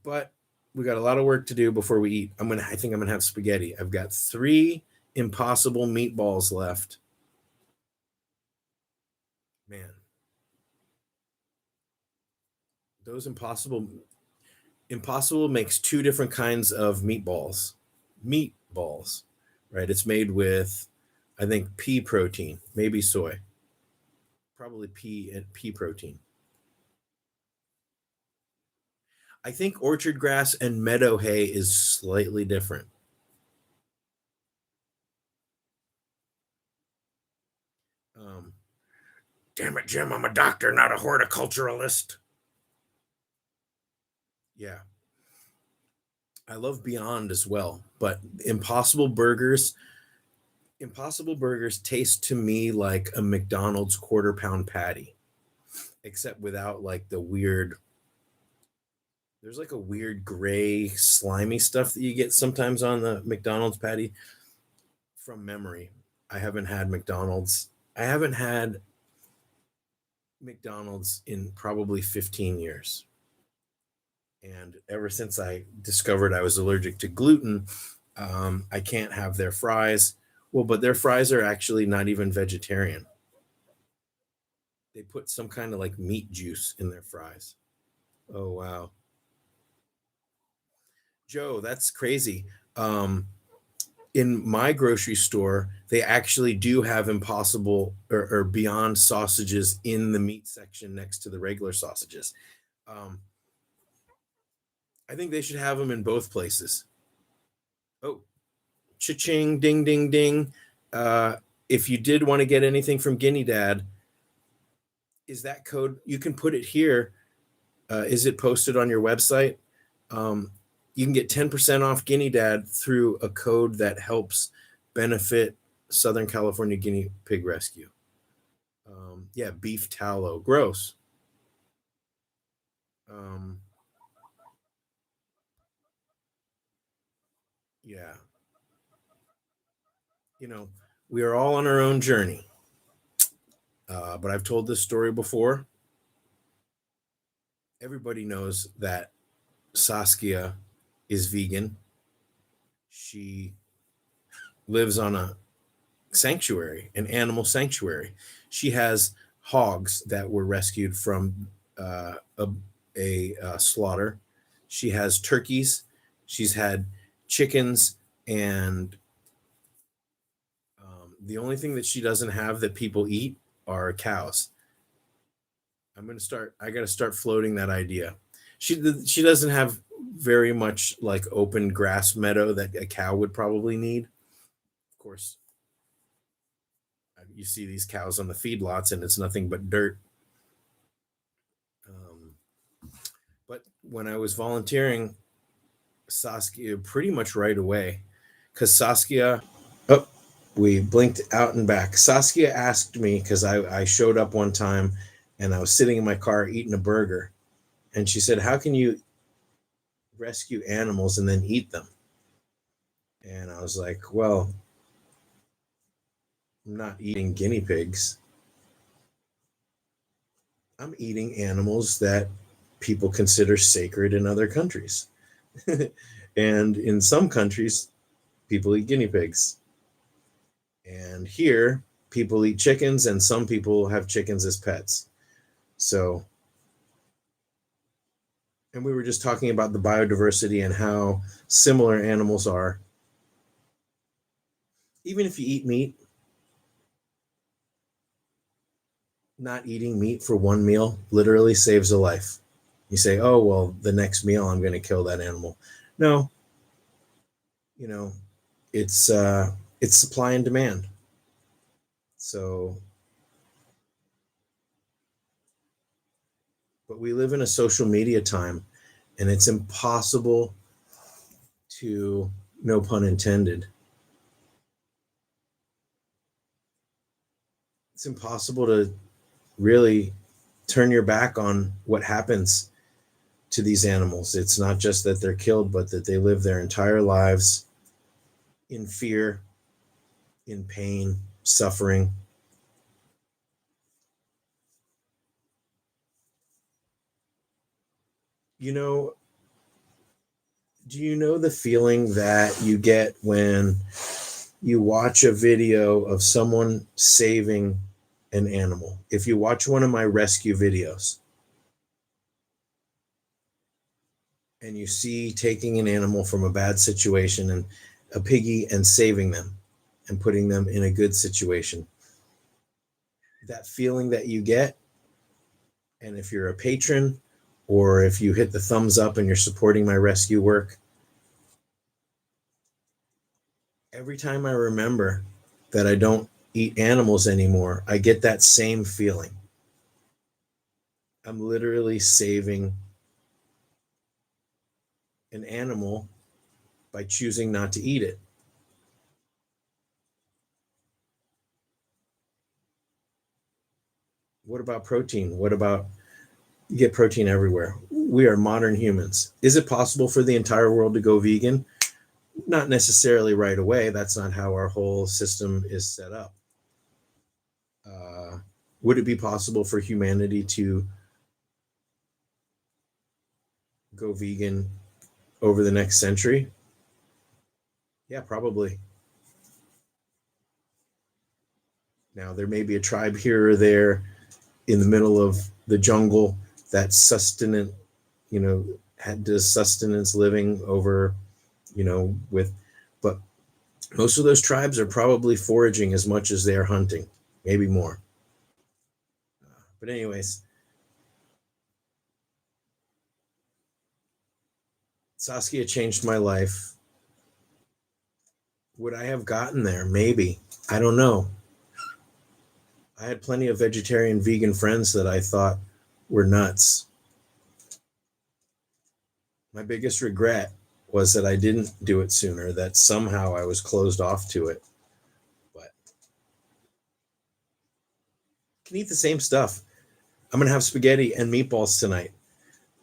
But we got a lot of work to do before we eat. I think I'm gonna have spaghetti. I've got 3 impossible meatballs left. Man, those impossible makes 2 different kinds of meatballs. Meatballs, right? It's made with, I think, pea protein, maybe soy. Probably pea protein. I think orchard grass and meadow hay is slightly different. Damn it, Jim, I'm a doctor, not a horticulturalist. Yeah. I love Beyond as well, but Impossible Burgers taste to me like a McDonald's quarter-pound patty, except without like the weird. There's like a weird gray slimy stuff that you get sometimes on the McDonald's patty. From memory, I haven't had McDonald's in probably 15 years. And ever since I discovered I was allergic to gluten, I can't have their fries. Well, but their fries are actually not even vegetarian. They put some kind of like meat juice in their fries. Oh, wow. Joe, that's crazy. In my grocery store, they actually do have Impossible or Beyond sausages in the meat section next to the regular sausages. I think they should have them in both places. Oh, cha-ching, ding, ding, ding. If you did want to get anything from Guinea Dad, is that code? You can put it here. Is it posted on your website? You can get 10% off Guinea Dad through a code that helps benefit Southern California Guinea Pig Rescue. Yeah, beef tallow. Gross. Yeah. We are all on our own journey. But I've told this story before. Everybody knows that Saskia is vegan. She lives on a sanctuary, an animal sanctuary. She has hogs that were rescued from a slaughter. She has turkeys. She's had chickens, and the only thing that she doesn't have that people eat are cows. I got to start floating that idea. She doesn't have very much like open grass meadow that a cow would probably need. Of course, you see these cows on the feedlots, and it's nothing but dirt. But when I was volunteering, Saskia pretty much right away, because Saskia, we blinked out and back. Saskia asked me, because I showed up one time and I was sitting in my car eating a burger. And she said, "How can you rescue animals and then eat them?" And I was like, "Well, I'm not eating guinea pigs. I'm eating animals that people consider sacred in other countries." And in some countries, people eat guinea pigs. And here, people eat chickens, and some people have chickens as pets. So, and we were just talking about the biodiversity and how similar animals are. Even if you eat meat, not eating meat for one meal literally saves a life. You say, "Oh, well, the next meal I'm going to kill that animal." No, it's supply and demand. So, but we live in a social media time, and it's impossible to, no pun intended, it's impossible to really turn your back on what happens to these animals. It's not just that they're killed, but that they live their entire lives in fear, in pain, suffering. Do you know the feeling that you get when you watch a video of someone saving an animal? If you watch one of my rescue videos and you see taking an animal from a bad situation and a piggy and saving them and putting them in a good situation, that feeling that you get, and if you're a patron or if you hit the thumbs up and you're supporting my rescue work, every time I remember that I don't eat animals anymore, I get that same feeling. I'm literally saving an animal by choosing not to eat it. What about protein? You get protein everywhere. We are modern humans. Is it possible for the entire world to go vegan? Not necessarily right away. That's not how our whole system is set up. Would it be possible for humanity to go vegan over the next century? Yeah, probably. Now, there may be a tribe here or there in the middle of the jungle that does sustenance living over, but most of those tribes are probably foraging as much as they're hunting, maybe more. But anyways, Saskia changed my life. Would I have gotten there? Maybe. I don't know. I had plenty of vegetarian, vegan friends that I thought were nuts. My biggest regret was that I didn't do it sooner, that somehow I was closed off to it. But I can eat the same stuff. I'm going to have spaghetti and meatballs tonight.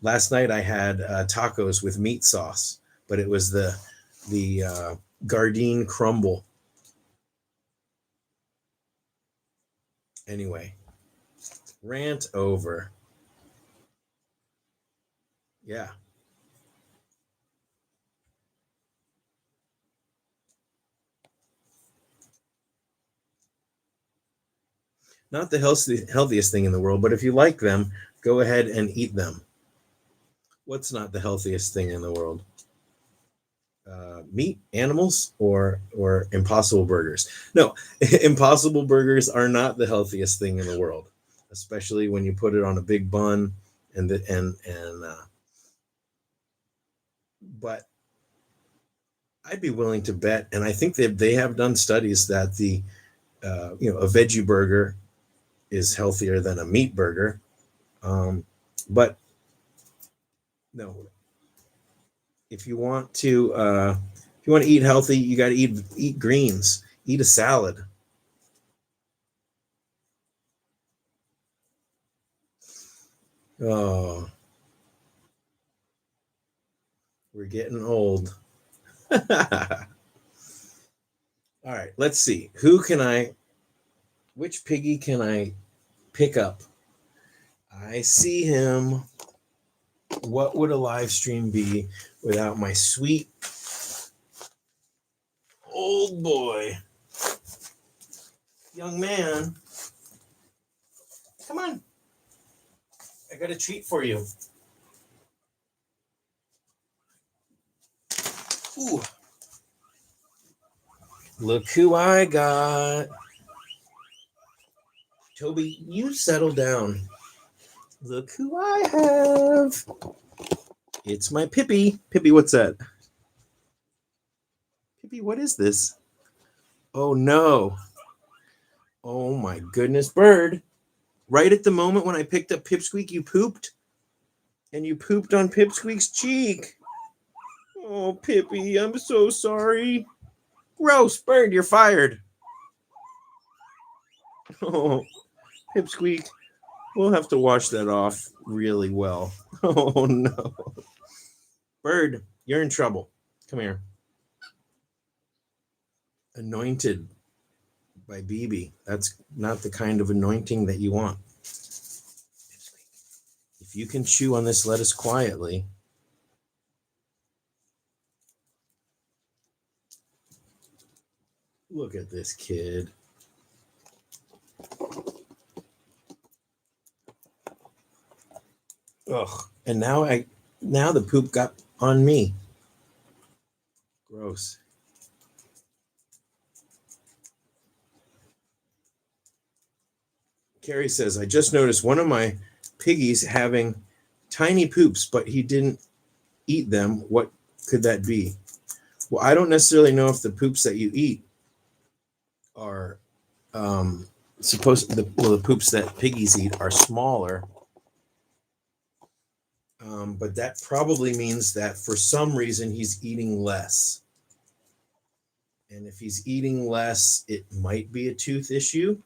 Last night I had tacos with meat sauce, but it was the Gardein crumble. Anyway, rant over. Yeah. Not the healthiest thing in the world, but if you like them, go ahead and eat them. What's not the healthiest thing in the world? Meat, animals, or Impossible Burgers? No, Impossible Burgers are not the healthiest thing in the world, especially when you put it on a big bun but I'd be willing to bet, and I think they have done studies that a veggie burger is healthier than a meat burger. But no, if you want to eat healthy, you got to eat greens, eat a salad. Oh, we're getting old. All right, let's see. Which piggy can I pick up? I see him. What would a live stream be without my sweet old boy? Young man. Come on. I got a treat for you. Ooh. Look who I got. Toby, you settle down. Look who I have. It's my Pippi. Pippi, what's that? Pippi, what is this? Oh, no. Oh, my goodness, Bird. Right at the moment when I picked up Pipsqueak, you pooped? And you pooped on Pipsqueak's cheek. Oh, Pippi, I'm so sorry. Gross, Bird, you're fired. Oh, Pipsqueak, we'll have to wash that off really well. Oh, no. Bird, you're in trouble. Come here. Anointed by BB. That's not the kind of anointing that you want. If you can chew on this lettuce quietly. Look at this kid. Ugh. And now the poop got on me. Gross. Carrie says, I just noticed one of my piggies having tiny poops, but he didn't eat them. What could that be? Well, I don't necessarily know if the poops that you eat are the poops that piggies eat are smaller. But that probably means that for some reason he's eating less. And if he's eating less, it might be a tooth issue.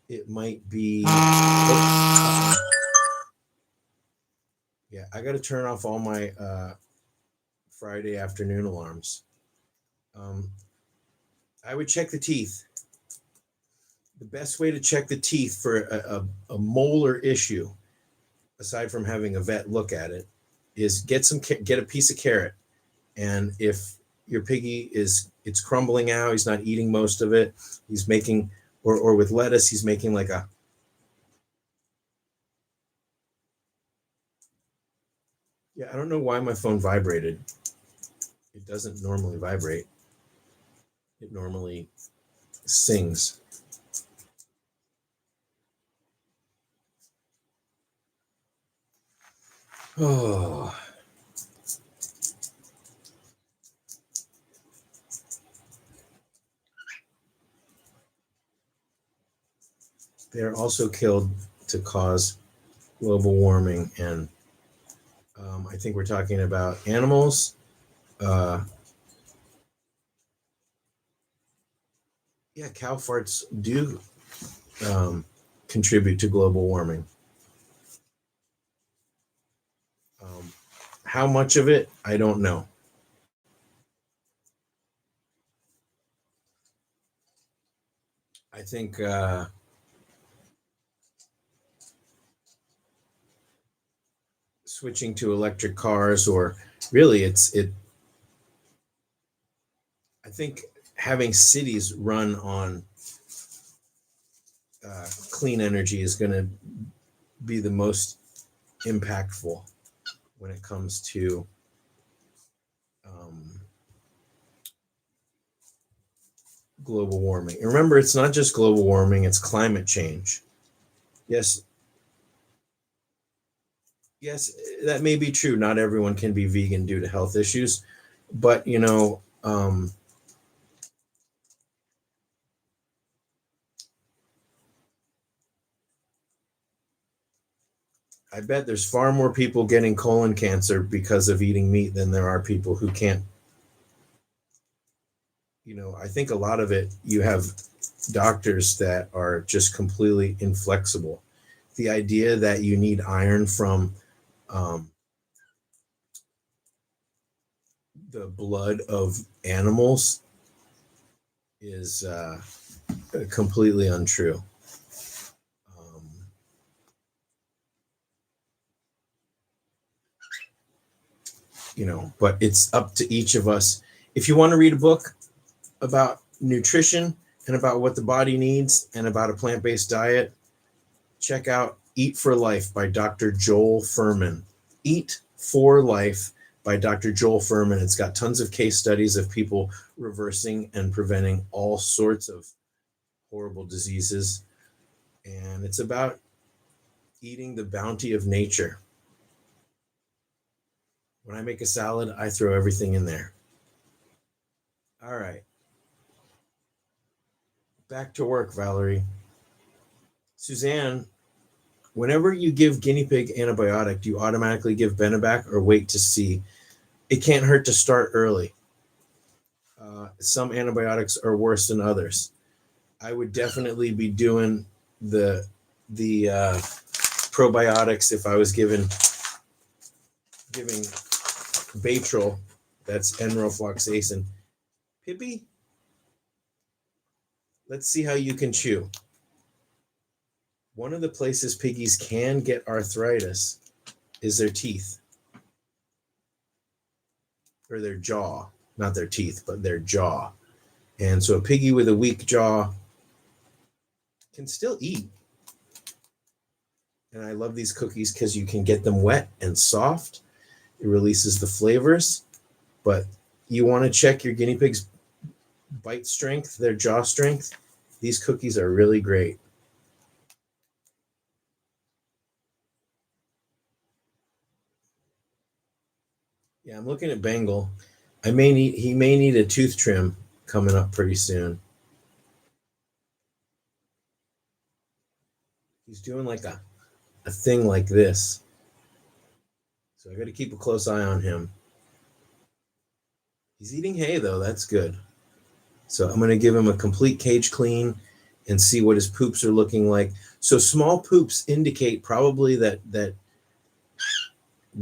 It might be. Yeah, I got to turn off all my Friday afternoon alarms. I would check the teeth. The best way to check the teeth for a molar issue, aside from having a vet look at it, is get a piece of carrot. And if your piggy it's crumbling out, he's not eating most of it, he's making, or with lettuce, he's making like a, yeah, I don't know why my phone vibrated. It doesn't normally vibrate. It normally sings. Oh. They're also killed to cause global warming, and I think we're talking about animals. Yeah, cow farts do contribute to global warming. How much of it, I don't know. I think switching to electric cars, or really I think having cities run on clean energy is going to be the most impactful when it comes to global warming. And remember, it's not just global warming, it's climate change. Yes, yes, that may be true. Not everyone can be vegan due to health issues, but I bet there's far more people getting colon cancer because of eating meat than there are people who can't. I think a lot of it, you have doctors that are just completely inflexible. The idea that you need iron from the blood of animals is completely untrue. But it's up to each of us. If you want to read a book about nutrition and about what the body needs and about a plant-based diet, check out Eat for Life by Dr. Joel Fuhrman. Eat for Life by Dr. Joel Fuhrman. It's got tons of case studies of people reversing and preventing all sorts of horrible diseases. And it's about eating the bounty of nature. When I make a salad, I throw everything in there. All right. Back to work, Valerie. Suzanne, whenever you give guinea pig antibiotic, do you automatically give Benebac or wait to see? It can't hurt to start early. Some antibiotics are worse than others. I would definitely be doing the probiotics if I was giving Baytril, that's enrofloxacin. Pippi, let's see how you can chew. One of the places piggies can get arthritis is their teeth. Or their jaw. Not their teeth, but their jaw. And so a piggy with a weak jaw can still eat. And I love these cookies because you can get them wet and soft. It releases the flavors. But you want to check your guinea pig's bite strength, their jaw strength. These cookies are really great. Yeah, I'm looking at Bengal. He may need a tooth trim coming up pretty soon. He's doing like a thing like this. So I got to keep a close eye on him. He's eating hay though, that's good. So I'm going to give him a complete cage clean and see what his poops are looking like. So small poops indicate probably that the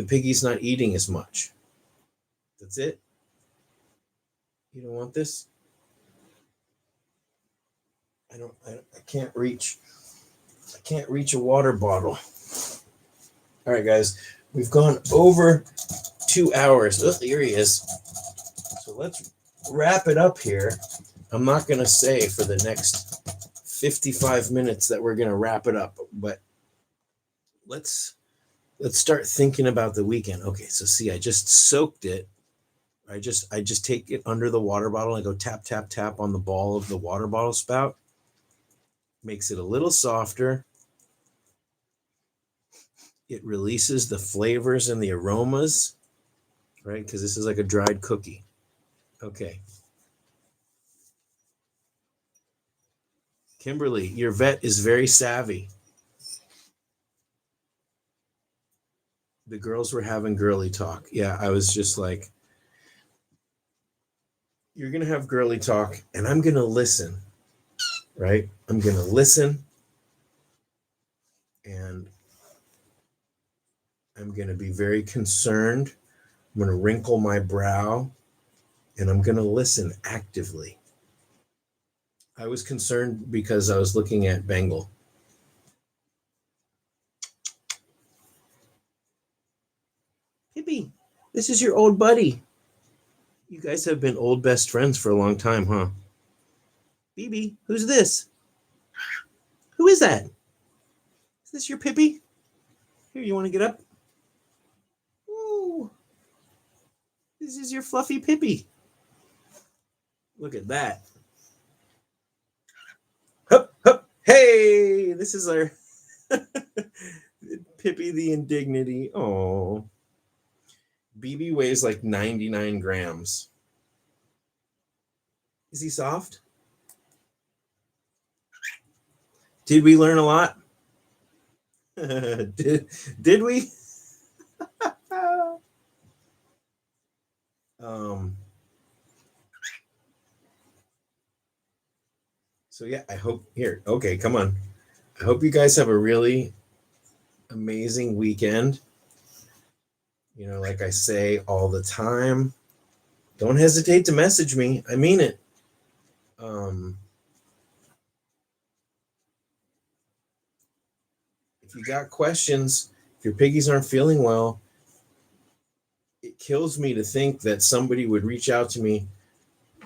piggy's not eating as much. That's it. You don't want this? I can't reach a water bottle. All right, guys, we've gone over 2 hours. Oh, here he is. So let's wrap it up here. I'm not going to say for the next 55 minutes that we're going to wrap it up, but let's start thinking about the weekend. Okay, so see, I just soaked it. I just take it under the water bottle. I go tap, tap, tap on the ball of the water bottle spout. Makes it a little softer. It releases the flavors and the aromas, right? Because this is like a dried cookie. Okay. Kimberly, your vet is very savvy. The girls were having girly talk. Yeah, I was just like, you're going to have girly talk and I'm going to listen, right? I'm going to listen and I'm going to be very concerned. I'm going to wrinkle my brow and I'm going to listen actively. I was concerned because I was looking at Bengal. Pippi, this is your old buddy. You guys have been old best friends for a long time, huh? BB, who's this? Who is that? Is this your Pippi? Here, you want to get up? Ooh, this is your fluffy Pippi. Look at that. Hup, hup. Hey, this is our Pippi the Indignity. Oh, BB weighs like 99 grams. Is he soft? Did we learn a lot? did we? So yeah, I hope here. Okay, come on. I hope you guys have a really amazing weekend. You know, like I say all the time, don't hesitate to message me. I mean it. If you got questions, if your piggies aren't feeling well, it kills me to think that somebody would reach out to me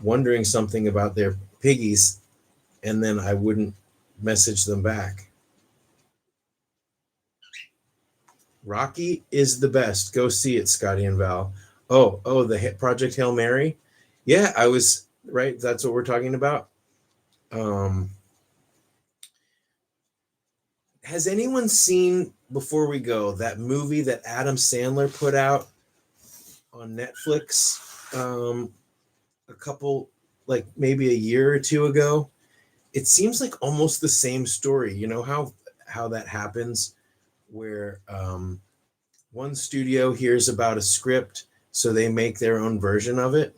wondering something about their piggies and then I wouldn't message them back. Rocky is the best. Go see it, Scotty and Val. Oh, the Project Hail Mary. Yeah, I was right. That's what we're talking about. Has anyone seen, before we go, that movie that Adam Sandler put out on Netflix a couple, like maybe a year or two ago? It seems like almost the same story. You know how that happens, where one studio hears about a script, so they make their own version of it.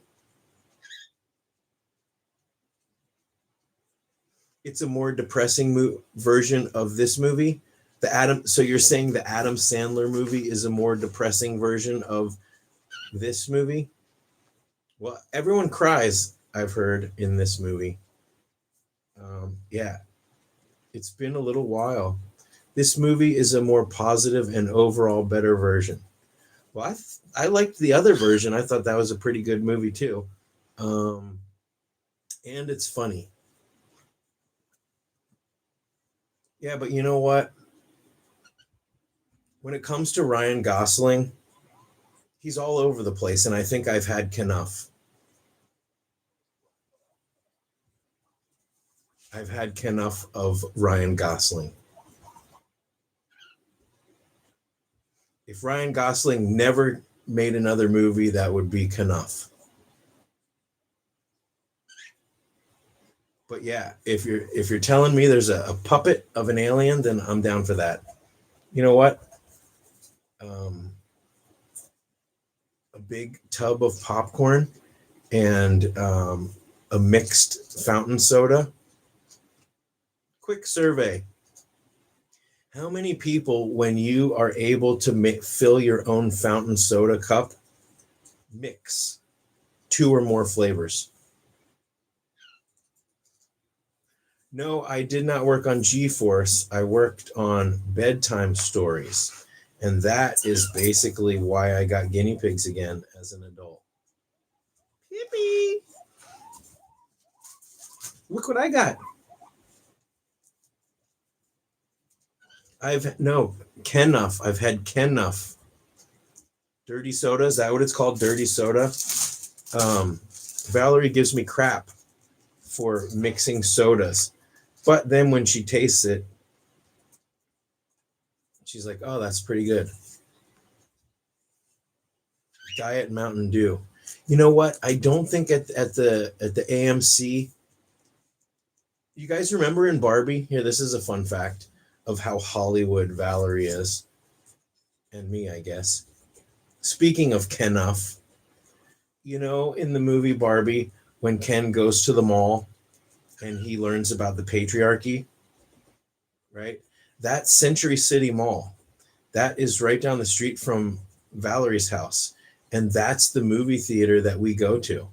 It's a more depressing version of this movie. So you're saying the Adam Sandler movie is a more depressing version of this movie? Well, everyone cries, I've heard, in this movie. Yeah, it's been a little while. This movie is a more positive and overall better version. Well, I liked the other version. I thought that was a pretty good movie too. And it's funny. Yeah, but you know what? When it comes to Ryan Gosling, he's all over the place, and I think I've had enough. I've had enough of Ryan Gosling. If Ryan Gosling never made another movie, that would be enough. But yeah, if you're telling me there's a puppet of an alien, then I'm down for that. You know what? A big tub of popcorn and a mixed fountain soda. Quick survey. How many people, when you are able to fill your own fountain soda cup, mix 2 or more flavors? No, I did not work on G-Force. I worked on bedtime stories. And that is basically why I got guinea pigs again as an adult. Yippee! Look what I got. I've had Kennuff. Dirty soda, is that what it's called? Dirty soda. Valerie gives me crap for mixing sodas. But then when she tastes it, she's like, oh, that's pretty good. Diet Mountain Dew. You know what? I don't think at the AMC. You guys remember in Barbie? Here, this is a fun fact of how Hollywood Valerie is. And me, I guess. Speaking of Kennuff, you know, in the movie Barbie, when Ken goes to the mall and he learns about the patriarchy, right? That Century City Mall, that is right down the street from Valerie's house. And that's the movie theater that we go to.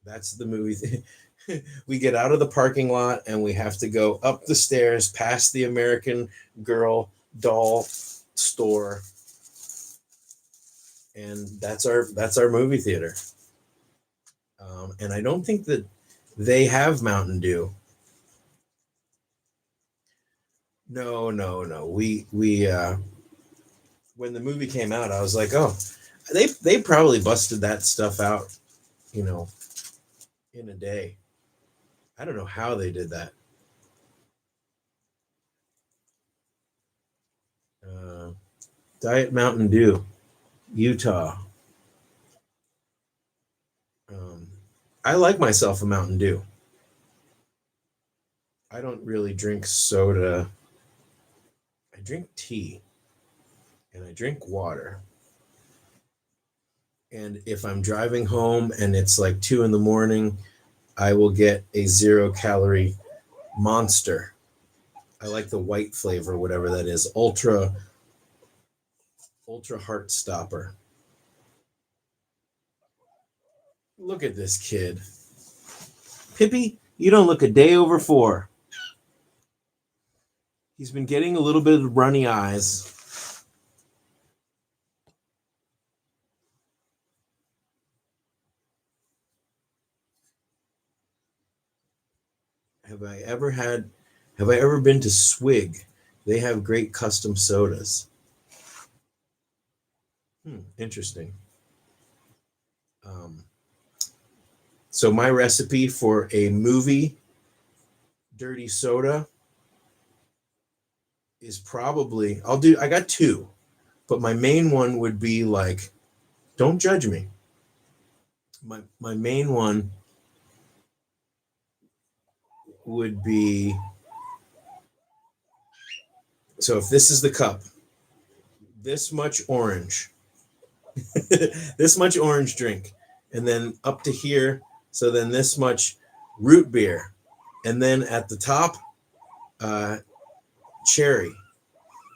That's the movie. we get out of the parking lot and we have to go up the stairs past the American Girl doll store, and that's our movie theater. And I don't think that they have Mountain Dew. No. We when the movie came out, I was like, oh, they probably busted that stuff out, in a day. I don't know how they did that. Diet Mountain Dew, Utah. I like myself a Mountain Dew. I don't really drink soda. I drink tea and I drink water. And if I'm driving home and it's like 2 a.m, I will get a 0-calorie Monster. I like the white flavor, whatever that is. Ultra heart stopper. Look at this kid. Pippi, you don't look a day over 4. He's been getting a little bit of runny eyes. Have I ever been to Swig? They have great custom sodas. Interesting. So my recipe for a movie dirty soda is probably, I got 2, but my main one would be like, don't judge me. My main one would be, so if this is the cup, this much orange, this much orange drink, and then up to here, so then this much root beer, and then at the top, cherry.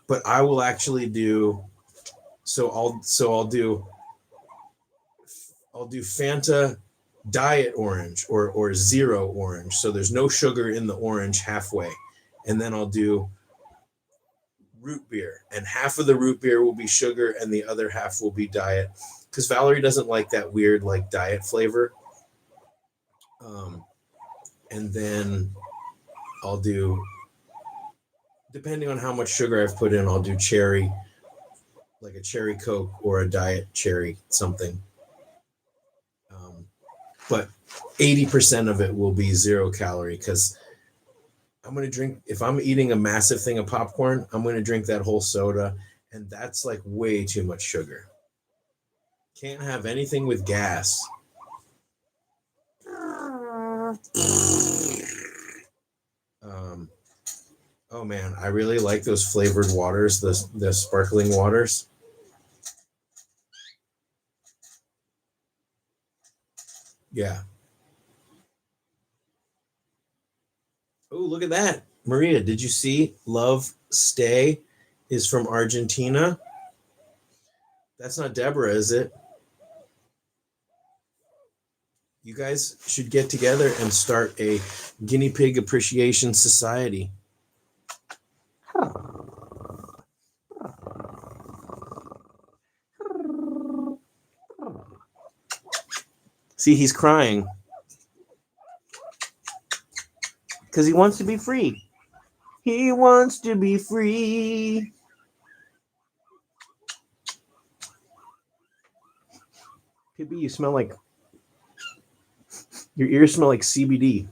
But I will actually do, I'll do Fanta diet orange or zero orange, so there's no sugar in the orange halfway, and then I'll do root beer, and half of the root beer will be sugar and the other half will be diet, because Valerie doesn't like that weird like diet flavor. And then I'll do, depending on how much sugar I've put in, I'll do cherry, like a cherry Coke or a diet cherry something. But 80% of it will be 0-calorie, because I'm going to drink, if I'm eating a massive thing of popcorn, I'm going to drink that whole soda, and that's like way too much sugar. Can't have anything with gas. Oh man, I really like those flavored waters, the sparkling waters. Yeah. Oh, look at that. Maria, did you see Love Stay is from Argentina? That's not Deborah, is it? You guys should get together and start a guinea pig appreciation society. See, he's crying because he wants to be free. He wants to be free. Pippi, you smell like, your ears smell like CBD.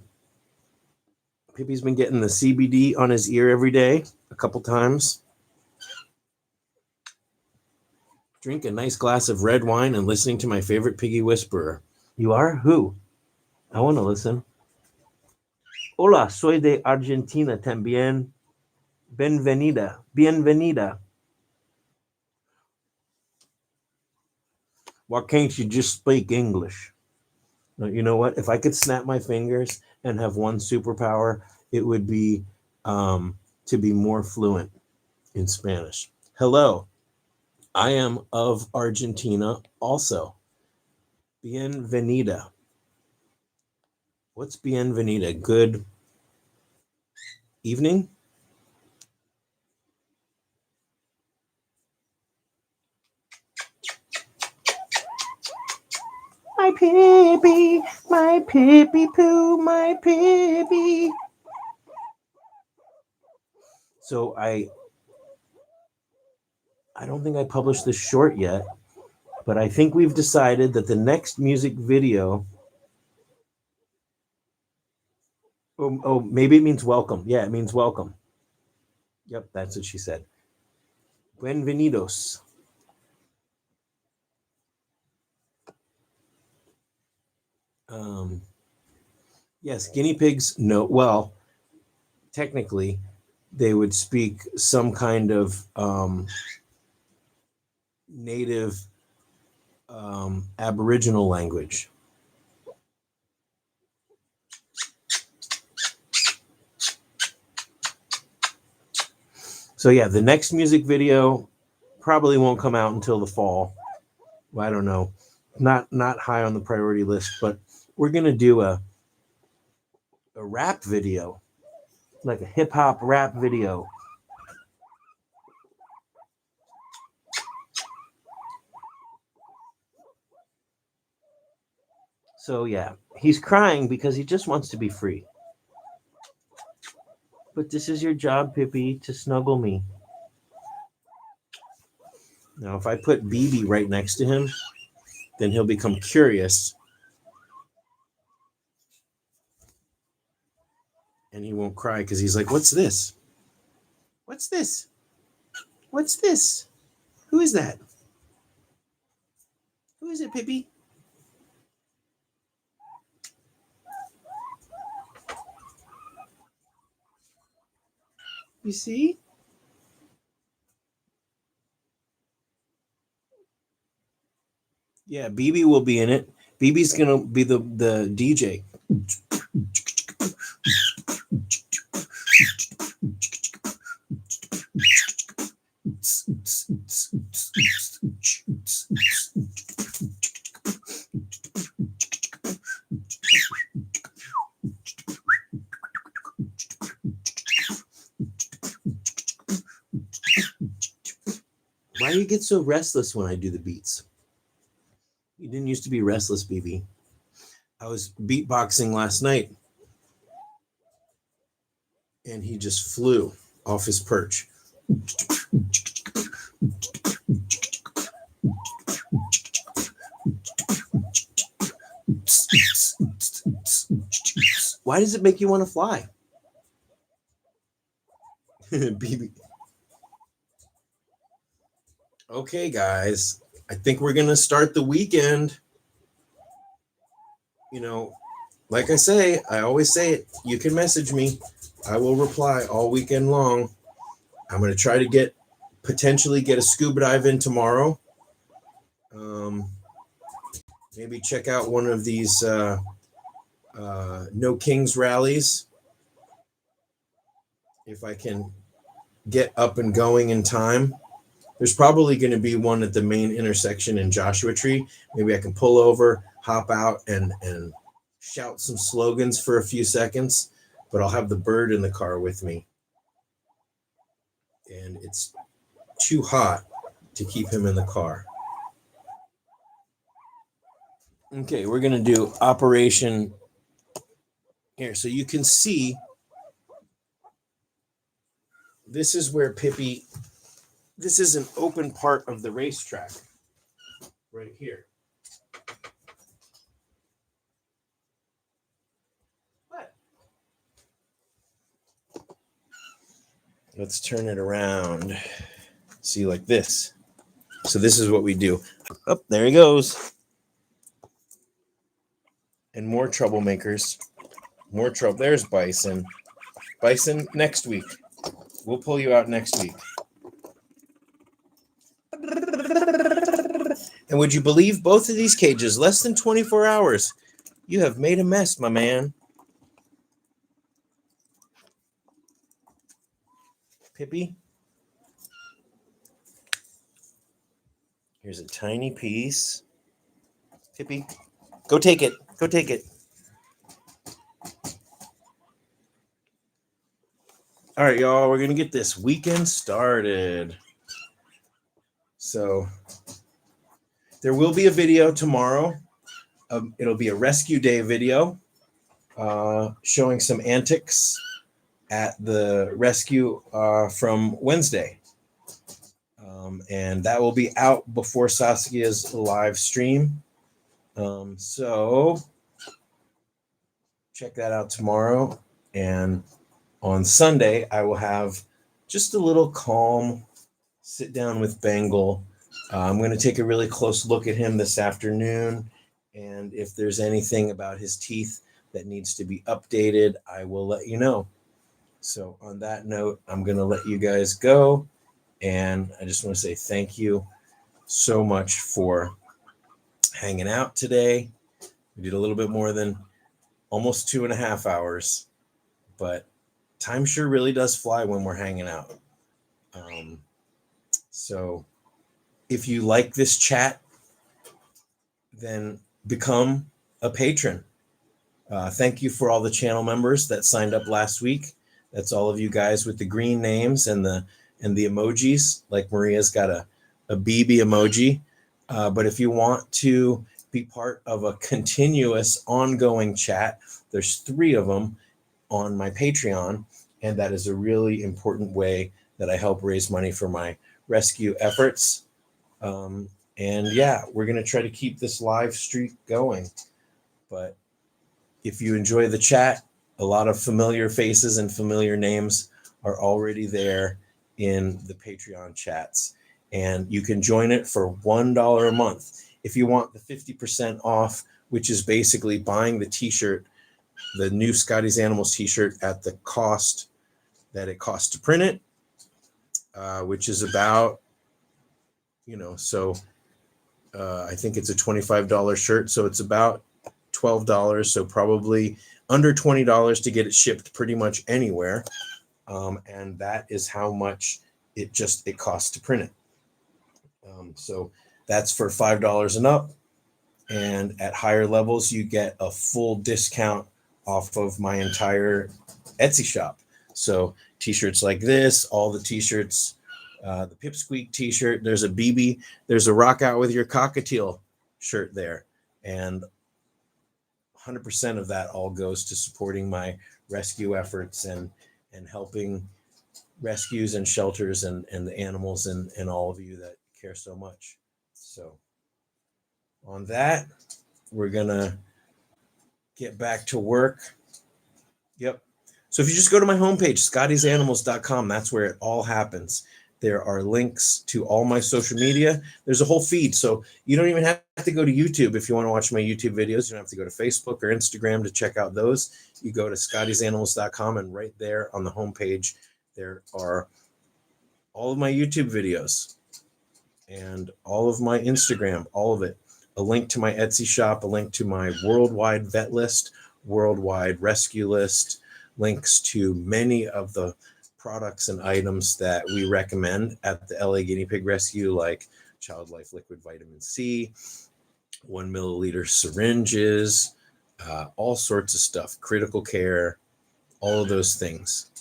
Pippi's been getting the CBD on his ear every day, a couple times. Drink a nice glass of red wine and listening to my favorite Piggy whisperer. You are? Who? I want to listen. Hola, soy de Argentina también. Bienvenida. Why can't you just speak English? You know what? If I could snap my fingers and have one superpower, it would be to be more fluent in Spanish. Hello, I am of Argentina also. Bienvenida. What's bienvenida? Good evening? My Piggy, my Piggy poo, my Piggy. So I don't think I published this short yet, but I think we've decided that the next music video. Oh, maybe it means welcome. Yeah, it means welcome. Yep, that's what she said. Bienvenidos. Yes, guinea pigs. No, well, technically, they would speak some kind of native Aboriginal language. So yeah, the next music video probably won't come out until the fall. Well, I don't know. Not high on the priority list, but we're gonna do a rap video, like a hip hop rap video. So yeah, he's crying because he just wants to be free. But this is your job, Pippi, to snuggle me. Now, if I put BB right next to him, then he'll become curious. And he won't cry because he's like, what's this? What's this? What's this? Who is that? Who is it, Pippi? You see? Yeah, BB will be in it. BB's gonna be the DJ. Why do you get so restless when I do the beats? You didn't used to be restless, BB. I was beatboxing last night, and he just flew off his perch. Why does it make you want to fly? BB. Okay, guys, I think we're gonna start the weekend. You know, like I always say it, you can message me. I will reply all weekend long. I'm gonna try to potentially get a scuba dive in tomorrow. Maybe check out one of these No Kings rallies if I can get up and going in time. There's probably going to be one at the main intersection in Joshua Tree. Maybe I can pull over, hop out, and shout some slogans for a few seconds, but I'll have the bird in the car with me. And it's too hot to keep him in the car. Okay, we're going to do Operation here. So you can see this is where Pippi, this is an open part of the racetrack right here. What? Let's turn it around. See, like this. So this is what we do. Oh, there he goes. And more troublemakers. More trouble. There's Bison. Bison, next week. We'll pull you out next week. And would you believe both of these cages, less than 24 hours, you have made a mess, my man. Pippi? Here's a tiny piece. Pippi, go take it. Go take it. All right, y'all, we're going to get this weekend started. So there will be a video tomorrow. It'll be a rescue day video showing some antics at the rescue from Wednesday. And that will be out before Saskia's live stream. So check that out tomorrow. And on Sunday, I will have just a little calm sit down with Bengal. I'm going to take a really close look at him this afternoon. And if there's anything about his teeth that needs to be updated, I will let you know. So on that note, I'm going to let you guys go. And I just want to say thank you so much for hanging out today. We did a little bit more than almost 2.5 hours, but time sure really does fly when we're hanging out. So if you like this chat, then become a patron. Thank you for all the channel members that signed up last week. That's all of you guys with the green names and the emojis. Like Maria's got a BB emoji. But if you want to be part of a continuous ongoing chat, there's 3 of them on my Patreon. And that is a really important way that I help raise money for my rescue efforts. And yeah, we're going to try to keep this live streak going. But if you enjoy the chat, a lot of familiar faces and familiar names are already there in the Patreon chats. And you can join it for $1 a month. If you want the 50% off, which is basically buying the t-shirt, the new Scotty's Animals t-shirt at the cost that it costs to print it, which is about, I think it's a $25 shirt. So it's about $12. So probably under $20 to get it shipped pretty much anywhere. And that is how much it costs to print it. So that's for $5 and up. And at higher levels, you get a full discount off of my entire Etsy shop. So t-shirts like this, all the t-shirts, the Pipsqueak t-shirt, there's a BB, there's a Rock Out With Your Cockatiel shirt there. And 100% of that all goes to supporting my rescue efforts and helping rescues and shelters and the animals and all of you that care so much. So on that, we're going to get back to work. Yep. So if you just go to my homepage, scottysanimals.com, that's where it all happens. There are links to all my social media. There's a whole feed. So you don't even have to go to YouTube if you want to watch my YouTube videos. You don't have to go to Facebook or Instagram to check out those. You go to scottysanimals.com, and right there on the homepage, there are all of my YouTube videos and all of my Instagram, all of it. A link to my Etsy shop, a link to my worldwide vet list, worldwide rescue list, links to many of the products and items that we recommend at the LA Guinea Pig Rescue, like Child Life Liquid Vitamin C, 1 milliliter syringes, all sorts of stuff, critical care, all of those things.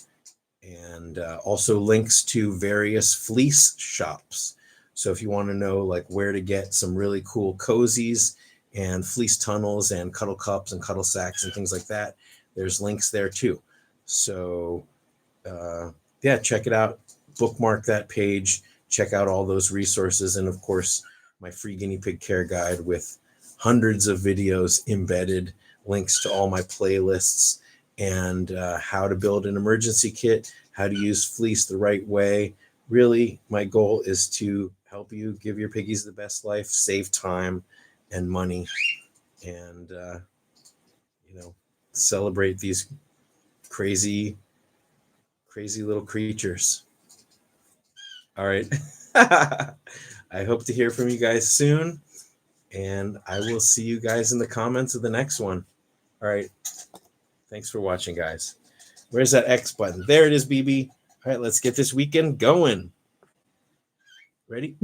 And also links to various fleece shops. So if you want to know like where to get some really cool cozies and fleece tunnels and cuddle cups and cuddle sacks and things like that, there's links there too. So yeah, check it out. Bookmark that page. Check out all those resources. And of course, my free guinea pig care guide with hundreds of videos embedded, links to all my playlists, and how to build an emergency kit, how to use fleece the right way. Really, my goal is to help you give your piggies the best life, save time and money, and celebrate these crazy little creatures. All right. I hope to hear from you guys soon, and I will see you guys in the comments of the next one. All right. Thanks for watching, guys. Where's that X button? There it is, BB. All right, let's get this weekend going. Ready?